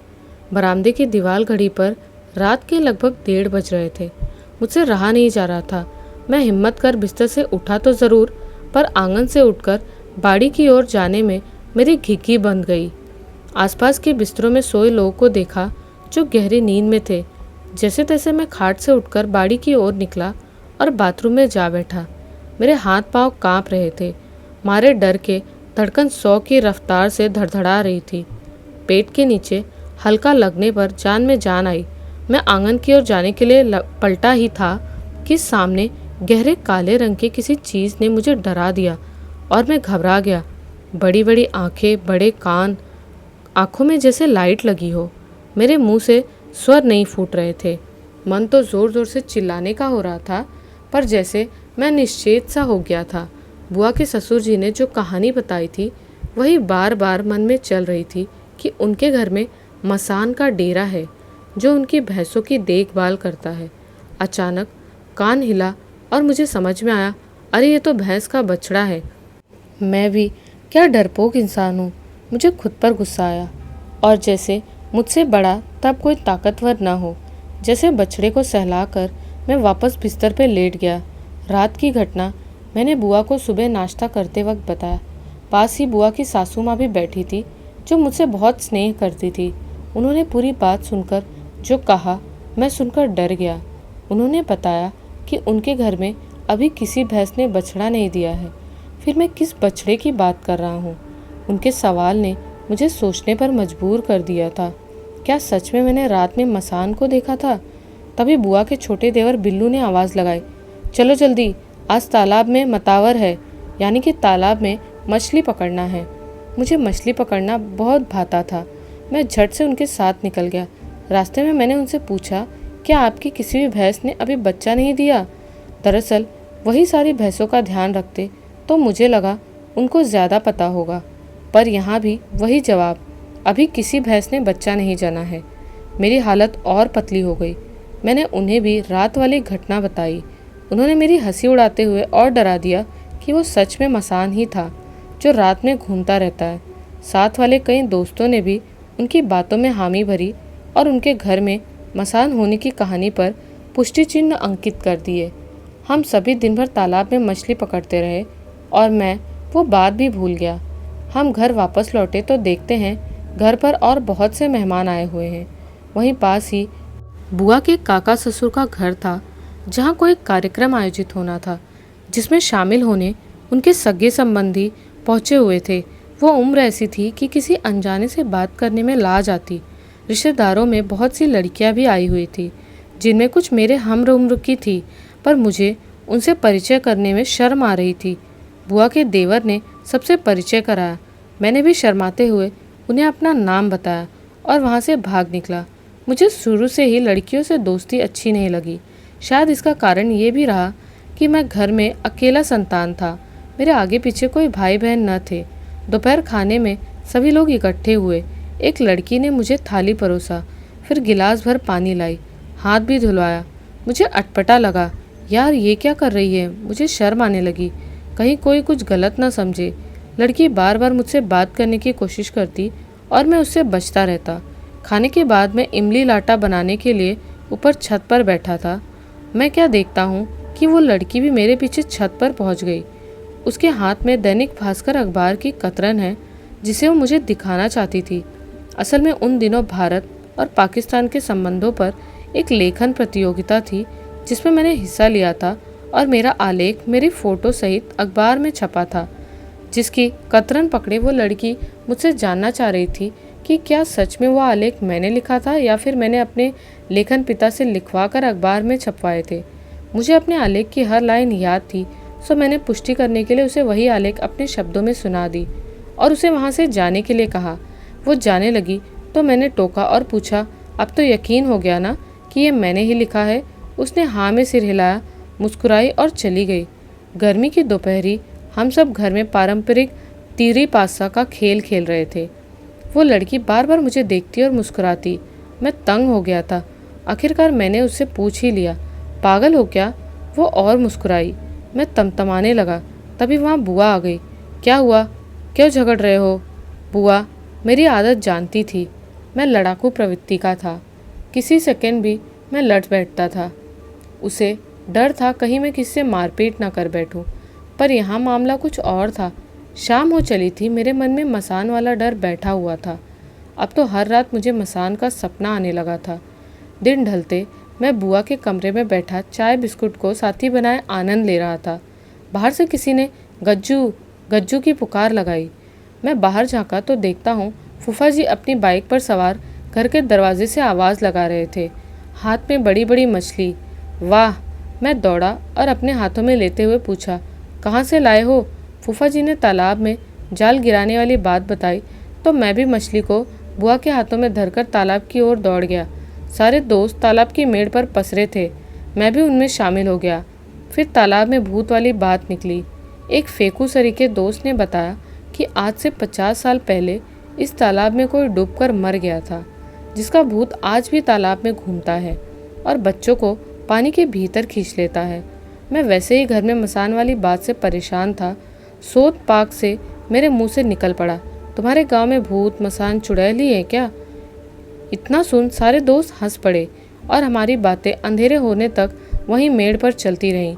बरामदे की दीवार घड़ी पर रात के लगभग 1:30 बज रहे थे। मुझसे रहा नहीं जा रहा था। मैं हिम्मत कर बिस्तर से उठा तो ज़रूर, पर आंगन से उठकर बाड़ी की ओर जाने में मेरी घिघी बंध गई। आसपास के बिस्तरों में सोए लोगों को देखा जो गहरी नींद में थे। जैसे तैसे मैं खाट से उठकर बाड़ी की ओर निकला और बाथरूम में जा बैठा। मेरे हाथ पांव कांप रहे थे। मारे डर के धड़कन 100 की रफ्तार से धड़धड़ा रही थी। पेट के नीचे हल्का लगने पर जान में जान आई। मैं आंगन की ओर जाने के लिए पलटा ही था कि सामने गहरे काले रंग के किसी चीज़ ने मुझे डरा दिया और मैं घबरा गया। बड़ी बड़ी आंखें, बड़े कान, आंखों में जैसे लाइट लगी हो। मेरे मुंह से स्वर नहीं फूट रहे थे। मन तो ज़ोर ज़ोर से चिल्लाने का हो रहा था, पर जैसे मैं निश्चेत सा हो गया था। बुआ के ससुर जी ने जो कहानी बताई थी वही बार बार मन में चल रही थी कि उनके घर में मसान का डेरा है जो उनकी भैंसों की देखभाल करता है। अचानक कान हिला और मुझे समझ में आया, अरे ये तो भैंस का बछड़ा है। मैं भी क्या डरपोक इंसान हूँ। मुझे खुद पर गुस्सा आया और जैसे मुझसे बड़ा तब कोई ताकतवर न हो। जैसे बछड़े को सहलाकर मैं वापस बिस्तर पे लेट गया। रात की घटना मैंने बुआ को सुबह नाश्ता करते वक्त बताया। पास ही बुआ की सासू माँ भी बैठी थी जो मुझसे बहुत स्नेह करती थी। उन्होंने पूरी बात सुनकर जो कहा मैं सुनकर डर गया। उन्होंने बताया कि उनके घर में अभी किसी भैंस ने बछड़ा नहीं दिया है। फिर मैं किस बछड़े की बात कर रहा हूँ? उनके सवाल ने मुझे सोचने पर मजबूर कर दिया था। क्या सच में मैंने रात में मसान को देखा था? तभी बुआ के छोटे देवर बिल्लू ने आवाज़ लगाई, चलो जल्दी, आज तालाब में मतावर है, यानी कि तालाब में मछली पकड़ना है। मुझे मछली पकड़ना बहुत भाता था। मैं झट से उनके साथ निकल गया। रास्ते में मैंने उनसे पूछा, क्या आपकी किसी भी भैंस ने अभी बच्चा नहीं दिया? दरअसल वही सारी भैंसों का ध्यान रखते, तो मुझे लगा उनको ज़्यादा पता होगा। पर यहाँ भी वही जवाब, अभी किसी भैंस ने बच्चा नहीं जना है। मेरी हालत और पतली हो गई। मैंने उन्हें भी रात वाली घटना बताई। उन्होंने मेरी हंसी उड़ाते हुए और डरा दिया कि वो सच में मसान ही था जो रात में घूमता रहता है। साथ वाले कई दोस्तों ने भी उनकी बातों में हामी भरी और उनके घर में मसान होने की कहानी पर पुष्टि चिन्ह अंकित कर दिए। हम सभी दिन भर तालाब में मछली पकड़ते रहे और मैं वो बात भी भूल गया। हम घर वापस लौटे तो देखते हैं घर पर और बहुत से मेहमान आए हुए हैं। वहीं पास ही बुआ के काका ससुर का घर था जहाँ कोई कार्यक्रम आयोजित होना था, जिसमें शामिल होने उनके सगे संबंधी पहुँचे हुए थे। वो उम्र ऐसी थी कि किसी अनजाने से बात करने में लाज आती। रिश्तेदारों में बहुत सी लड़कियां भी आई हुई थी, जिनमें कुछ मेरे हम उम्र की थी, पर मुझे उनसे परिचय करने में शर्म आ रही थी। बुआ के देवर ने सबसे परिचय कराया। मैंने भी शर्माते हुए उन्हें अपना नाम बताया और वहाँ से भाग निकला। मुझे शुरू से ही लड़कियों से दोस्ती अच्छी नहीं लगी। शायद इसका कारण ये भी रहा कि मैं घर में अकेला संतान था। मेरे आगे पीछे कोई भाई बहन न थे। दोपहर खाने में सभी लोग इकट्ठे हुए। एक लड़की ने मुझे थाली परोसा, फिर गिलास भर पानी लाई, हाथ भी धुलवाया। मुझे अटपटा लगा, यार ये क्या कर रही है। मुझे शर्म आने लगी, कहीं कोई कुछ गलत ना समझे। लड़की बार बार मुझसे बात करने की कोशिश करती और मैं उससे बचता रहता। खाने के बाद मैं इमली लाटा बनाने के लिए ऊपर छत पर बैठा था। मैं क्या देखता हूँ कि वो लड़की भी मेरे पीछे छत पर पहुँच गई। उसके हाथ में दैनिक भास्कर अखबार की कतरन है जिसे वो मुझे दिखाना चाहती थी। असल में उन दिनों भारत और पाकिस्तान के संबंधों पर एक लेखन प्रतियोगिता थी जिसमें मैंने हिस्सा लिया था और मेरा आलेख मेरी फ़ोटो सहित अखबार में छपा था। जिसकी कतरन पकड़े वो लड़की मुझसे जानना चाह रही थी कि क्या सच में वो आलेख मैंने लिखा था या फिर मैंने अपने लेखन पिता से लिखवा कर अखबार में छपवाए थे। मुझे अपने आलेख की हर लाइन याद थी, सो मैंने पुष्टि करने के लिए उसे वही आलेख अपने शब्दों में सुना दी और उसे वहाँ से जाने के लिए कहा। वो जाने लगी तो मैंने टोका और पूछा, अब तो यकीन हो गया ना कि ये मैंने ही लिखा है। उसने हाँ में सिर हिलाया, मुस्कुराई और चली गई। गर्मी की दोपहरी हम सब घर में पारंपरिक तीरी पासा का खेल खेल रहे थे। वो लड़की बार बार मुझे देखती और मुस्कुराती। मैं तंग हो गया था। आखिरकार मैंने उससे पूछ ही लिया, पागल हो क्या? वो और मुस्कुराई। मैं तमतमाने लगा। तभी वहाँ बुआ आ गई। क्या हुआ, क्यों झगड़ रहे हो? बुआ मेरी आदत जानती थी, मैं लड़ाकू प्रवृत्ति का था। किसी सेकंड भी मैं लड़ बैठता था। उसे डर था कहीं मैं किसी से मारपीट ना कर बैठूं, पर यहाँ मामला कुछ और था। शाम हो चली थी, मेरे मन में मसान वाला डर बैठा हुआ था। अब तो हर रात मुझे मसान का सपना आने लगा था। दिन ढलते मैं बुआ के कमरे में बैठा चाय बिस्कुट को साथी बनाए आनंद ले रहा था। बाहर से किसी ने गज्जू गज्जू की पुकार लगाई। मैं बाहर झांका तो देखता हूँ फूफा जी अपनी बाइक पर सवार घर के दरवाजे से आवाज़ लगा रहे थे, हाथ में बड़ी बड़ी मछली। वाह! मैं दौड़ा और अपने हाथों में लेते हुए पूछा, कहाँ से लाए हो? फूफा जी ने तालाब में जाल गिराने वाली बात बताई तो मैं भी मछली को बुआ के हाथों में धरकर तालाब की ओर दौड़ गया। सारे दोस्त तालाब की मेड़ पर पसरे थे, मैं भी उनमें शामिल हो गया। फिर तालाब में भूत वाली बात निकली। एक फेकू सरी के दोस्त ने बताया कि आज से 50 साल पहले इस तालाब में कोई डूबकर मर गया था, जिसका भूत आज भी तालाब में घूमता है और बच्चों को पानी के भीतर खींच लेता है। मैं वैसे ही घर में मसान वाली बात से परेशान था। सोत पाक से मेरे मुंह से निकल पड़ा, तुम्हारे गांव में भूत मसान चुड़ैल ही है क्या? इतना सुन सारे दोस्त हंस पड़े और हमारी बातें अंधेरे होने तक वहीं मेड़ पर चलती रहीं।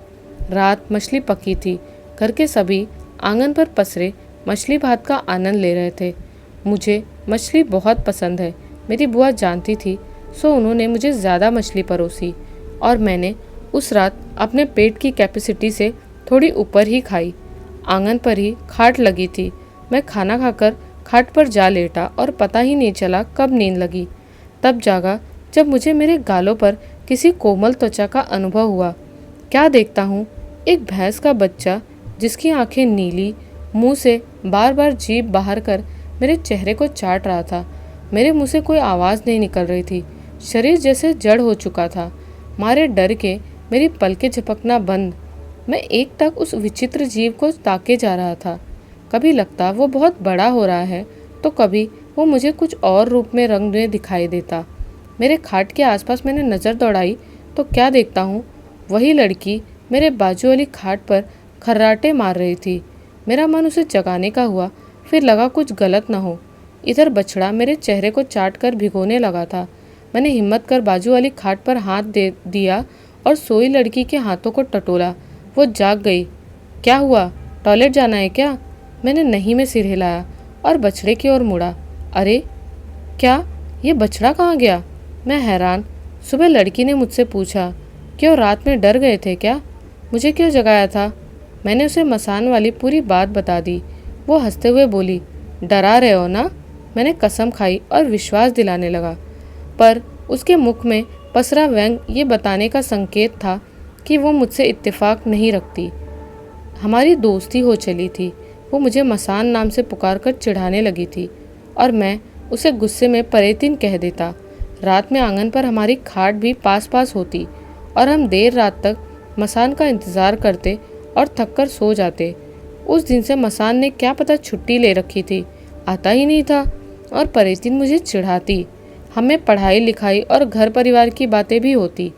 रात मछली पकी थी। घर के सभी आंगन पर पसरे मछली भात का आनंद ले रहे थे। मुझे मछली बहुत पसंद है, मेरी बुआ जानती थी, सो उन्होंने मुझे ज़्यादा मछली परोसी और मैंने उस रात अपने पेट की कैपेसिटी से थोड़ी ऊपर ही खाई। आंगन पर ही खाट लगी थी। मैं खाना खाकर खाट पर जा लेटा और पता ही नहीं चला कब नींद लगी। तब जागा जब मुझे मेरे गालों पर किसी कोमल त्वचा का अनुभव हुआ। क्या देखता हूँ, एक भैंस का बच्चा जिसकी आंखें नीली, मुंह से बार बार जीभ बाहर कर मेरे चेहरे को चाट रहा था। मेरे मुंह से कोई आवाज़ नहीं निकल रही थी। शरीर जैसे जड़ हो चुका था। मारे डर के मेरी पलकें झपकना बंद। मैं एक टक उस विचित्र जीव को ताके जा रहा था। कभी लगता वो बहुत बड़ा हो रहा है तो कभी वो मुझे कुछ और रूप में रंग में दिखाई देता। मेरे खाट के आसपास मैंने नज़र दौड़ाई तो क्या देखता हूँ, वही लड़की मेरे बाजू वाली खाट पर खर्राटे मार रही थी। मेरा मन उसे जगाने का हुआ, फिर लगा कुछ गलत न हो। इधर बछड़ा मेरे चेहरे को चाट कर भिगोने लगा था। मैंने हिम्मत कर बाजू वाली खाट पर हाथ दे दिया और सोई लड़की के हाथों को टटोला। वो जाग गई। क्या हुआ, टॉयलेट जाना है क्या? मैंने नहीं में सिर हिलाया और बछड़े की ओर मुड़ा। अरे क्या, ये बछड़ा कहाँ गया? मैं हैरान। सुबह लड़की ने मुझसे पूछा, क्यों रात में डर गए थे क्या? मुझे क्यों जगाया था? मैंने उसे मसान वाली पूरी बात बता दी। वो हंसते हुए बोली, डरा रहे हो ना? मैंने कसम खाई और विश्वास दिलाने लगा, पर उसके मुख में पसरा व्यंग ये बताने का संकेत था कि वो मुझसे इत्तेफाक नहीं रखती। हमारी दोस्ती हो चली थी। वो मुझे मसान नाम से पुकार कर चिढ़ाने लगी थी और मैं उसे गुस्से में परेतिन कह देता। रात में आंगन पर हमारी खाट भी पास पास होती और हम देर रात तक मसान का इंतज़ार करते और थककर सो जाते। उस दिन से मसान ने क्या पता छुट्टी ले रखी थी, आता ही नहीं था और परेतीन मुझे चिढ़ाती। हमें पढ़ाई लिखाई और घर परिवार की बातें भी होती।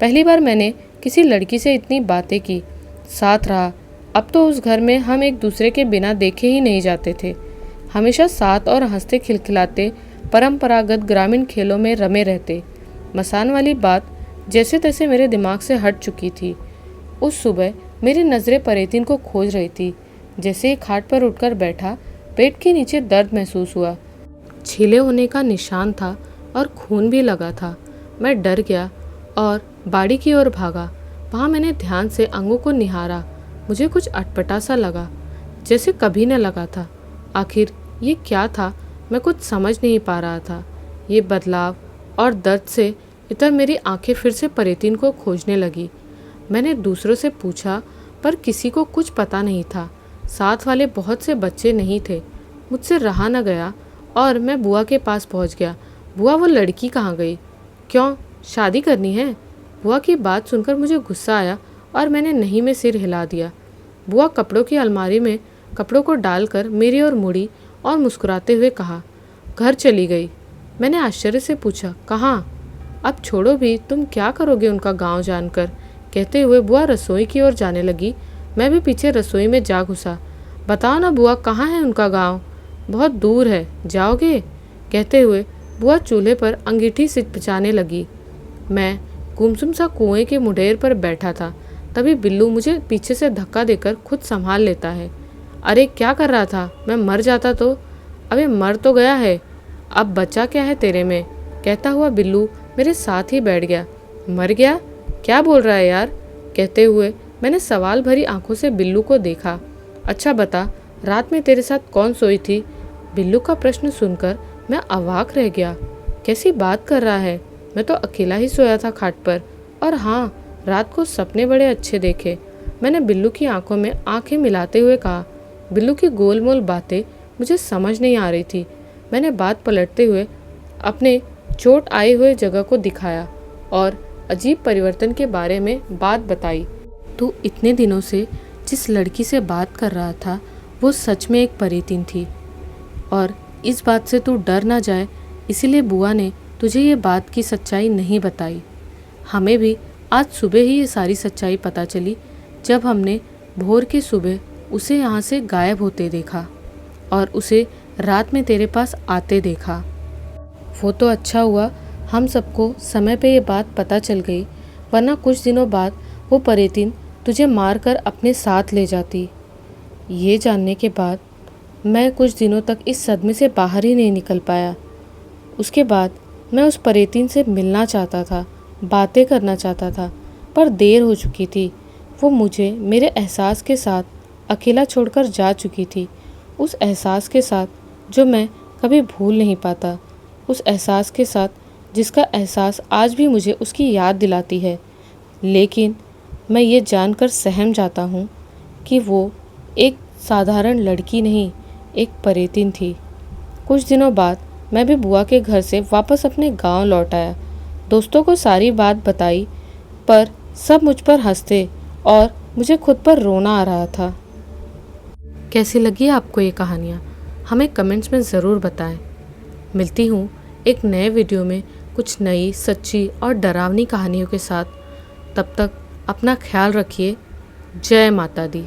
पहली बार मैंने किसी लड़की से इतनी बातें की, साथ रहा। अब तो उस घर में हम एक दूसरे के बिना देखे ही नहीं जाते थे। हमेशा साथ और हंसते खिलखिलाते परंपरागत ग्रामीण खेलों में रमे रहते। मसान वाली बात जैसे तैसे मेरे दिमाग से हट चुकी थी। उस सुबह मेरी नज़रें परेतीन को खोज रही थी। जैसे ही खाट पर उठकर बैठा, पेट के नीचे दर्द महसूस हुआ। छीले होने का निशान था और खून भी लगा था। मैं डर गया और बाड़ी की ओर भागा। वहाँ मैंने ध्यान से अंगों को निहारा। मुझे कुछ अटपटा सा लगा, जैसे कभी न लगा था। आखिर ये क्या था, मैं कुछ समझ नहीं पा रहा था। ये बदलाव और दर्द से इतर मेरी आंखें फिर से परेतीन को खोजने लगी। मैंने दूसरों से पूछा, पर किसी को कुछ पता नहीं था। साथ वाले बहुत से बच्चे नहीं थे। मुझसे रहा न गया और मैं बुआ के पास पहुंच गया। बुआ, वो लड़की कहाँ गई? क्यों, शादी करनी है? बुआ की बात सुनकर मुझे गुस्सा आया और मैंने नहीं में सिर हिला दिया। बुआ कपड़ों की अलमारी में कपड़ों को डालकर मेरी ओर मुड़ी और मुस्कुराते हुए कहा, घर चली गई। मैंने आश्चर्य से पूछा, कहाँ? अब छोड़ो भी, तुम क्या करोगे उनका गांव जानकर? कहते हुए बुआ रसोई की ओर जाने लगी। मैं भी पीछे रसोई में जा घुसा। बताओ ना बुआ, कहाँ है उनका गांव? बहुत दूर है, जाओगे? कहते हुए बुआ चूल्हे पर अंगीठी सिचपिचाने लगी। मैं गुमसुम सा कुएं के मुढेर पर बैठा था। तभी बिल्लू मुझे पीछे से धक्का देकर खुद संभाल लेता है। अरे क्या कर रहा था? मैं मर जाता तो? अबे मर तो गया है, अब बचा क्या है तेरे में? कहता हुआ बिल्लू मेरे साथ ही बैठ गया। मर गया? क्या बोल रहा है यार? कहते हुए मैंने सवाल भरी आंखों से बिल्लू को देखा। अच्छा बता, रात में तेरे साथ कौन सोई थी? बिल्लू का प्रश्न सुनकर मैं अवाक रह गया। कैसी बात कर रहा है? मैं तो अकेला ही सोया था खाट पर। और हाँ, रात को सपने बड़े अच्छे देखे। मैंने बिल्लू की आंखों में आंखें मिलाते हुए कहा। बिल्लू की गोलमोल बातें मुझे समझ नहीं आ रही थी। मैंने बात पलटते हुए अपने चोट आए हुए जगह को दिखाया और अजीब परिवर्तन के बारे में बात बताई। तू इतने दिनों से जिस लड़की से बात कर रहा था, वो सच में एक परेतीन थी और इस बात से तू डर ना जाए, इसीलिए बुआ ने तुझे ये बात की सच्चाई नहीं बताई। हमें भी आज सुबह ही ये सारी सच्चाई पता चली, जब हमने भोर के सुबह उसे यहाँ से गायब होते देखा और उसे रात में तेरे पास आते देखा। वो तो अच्छा हुआ हम सबको समय पे ये बात पता चल गई, वरना कुछ दिनों बाद वो परेतीन तुझे मारकर अपने साथ ले जाती। ये जानने के बाद मैं कुछ दिनों तक इस सदमे से बाहर ही नहीं निकल पाया। उसके बाद मैं उस परेतीन से मिलना चाहता था, बातें करना चाहता था, पर देर हो चुकी थी। वो मुझे मेरे एहसास के साथ अकेला छोड़कर जा चुकी थी। उस एहसास के साथ जो मैं कभी भूल नहीं पाता। उस एहसास के साथ जिसका एहसास आज भी मुझे उसकी याद दिलाती है। लेकिन मैं ये जानकर सहम जाता हूँ कि वो एक साधारण लड़की नहीं, एक परेतीन थी। कुछ दिनों बाद मैं भी बुआ के घर से वापस अपने गांव लौट आया। दोस्तों को सारी बात बताई, पर सब मुझ पर हंसते और मुझे खुद पर रोना आ रहा था। कैसी लगी आपको ये कहानियाँ? हमें कमेंट्स में ज़रूर बताएं। मिलती हूँ एक नए वीडियो में कुछ नई, सच्ची और डरावनी कहानियों के साथ। तब तक अपना ख्याल रखिए। जय माता दी।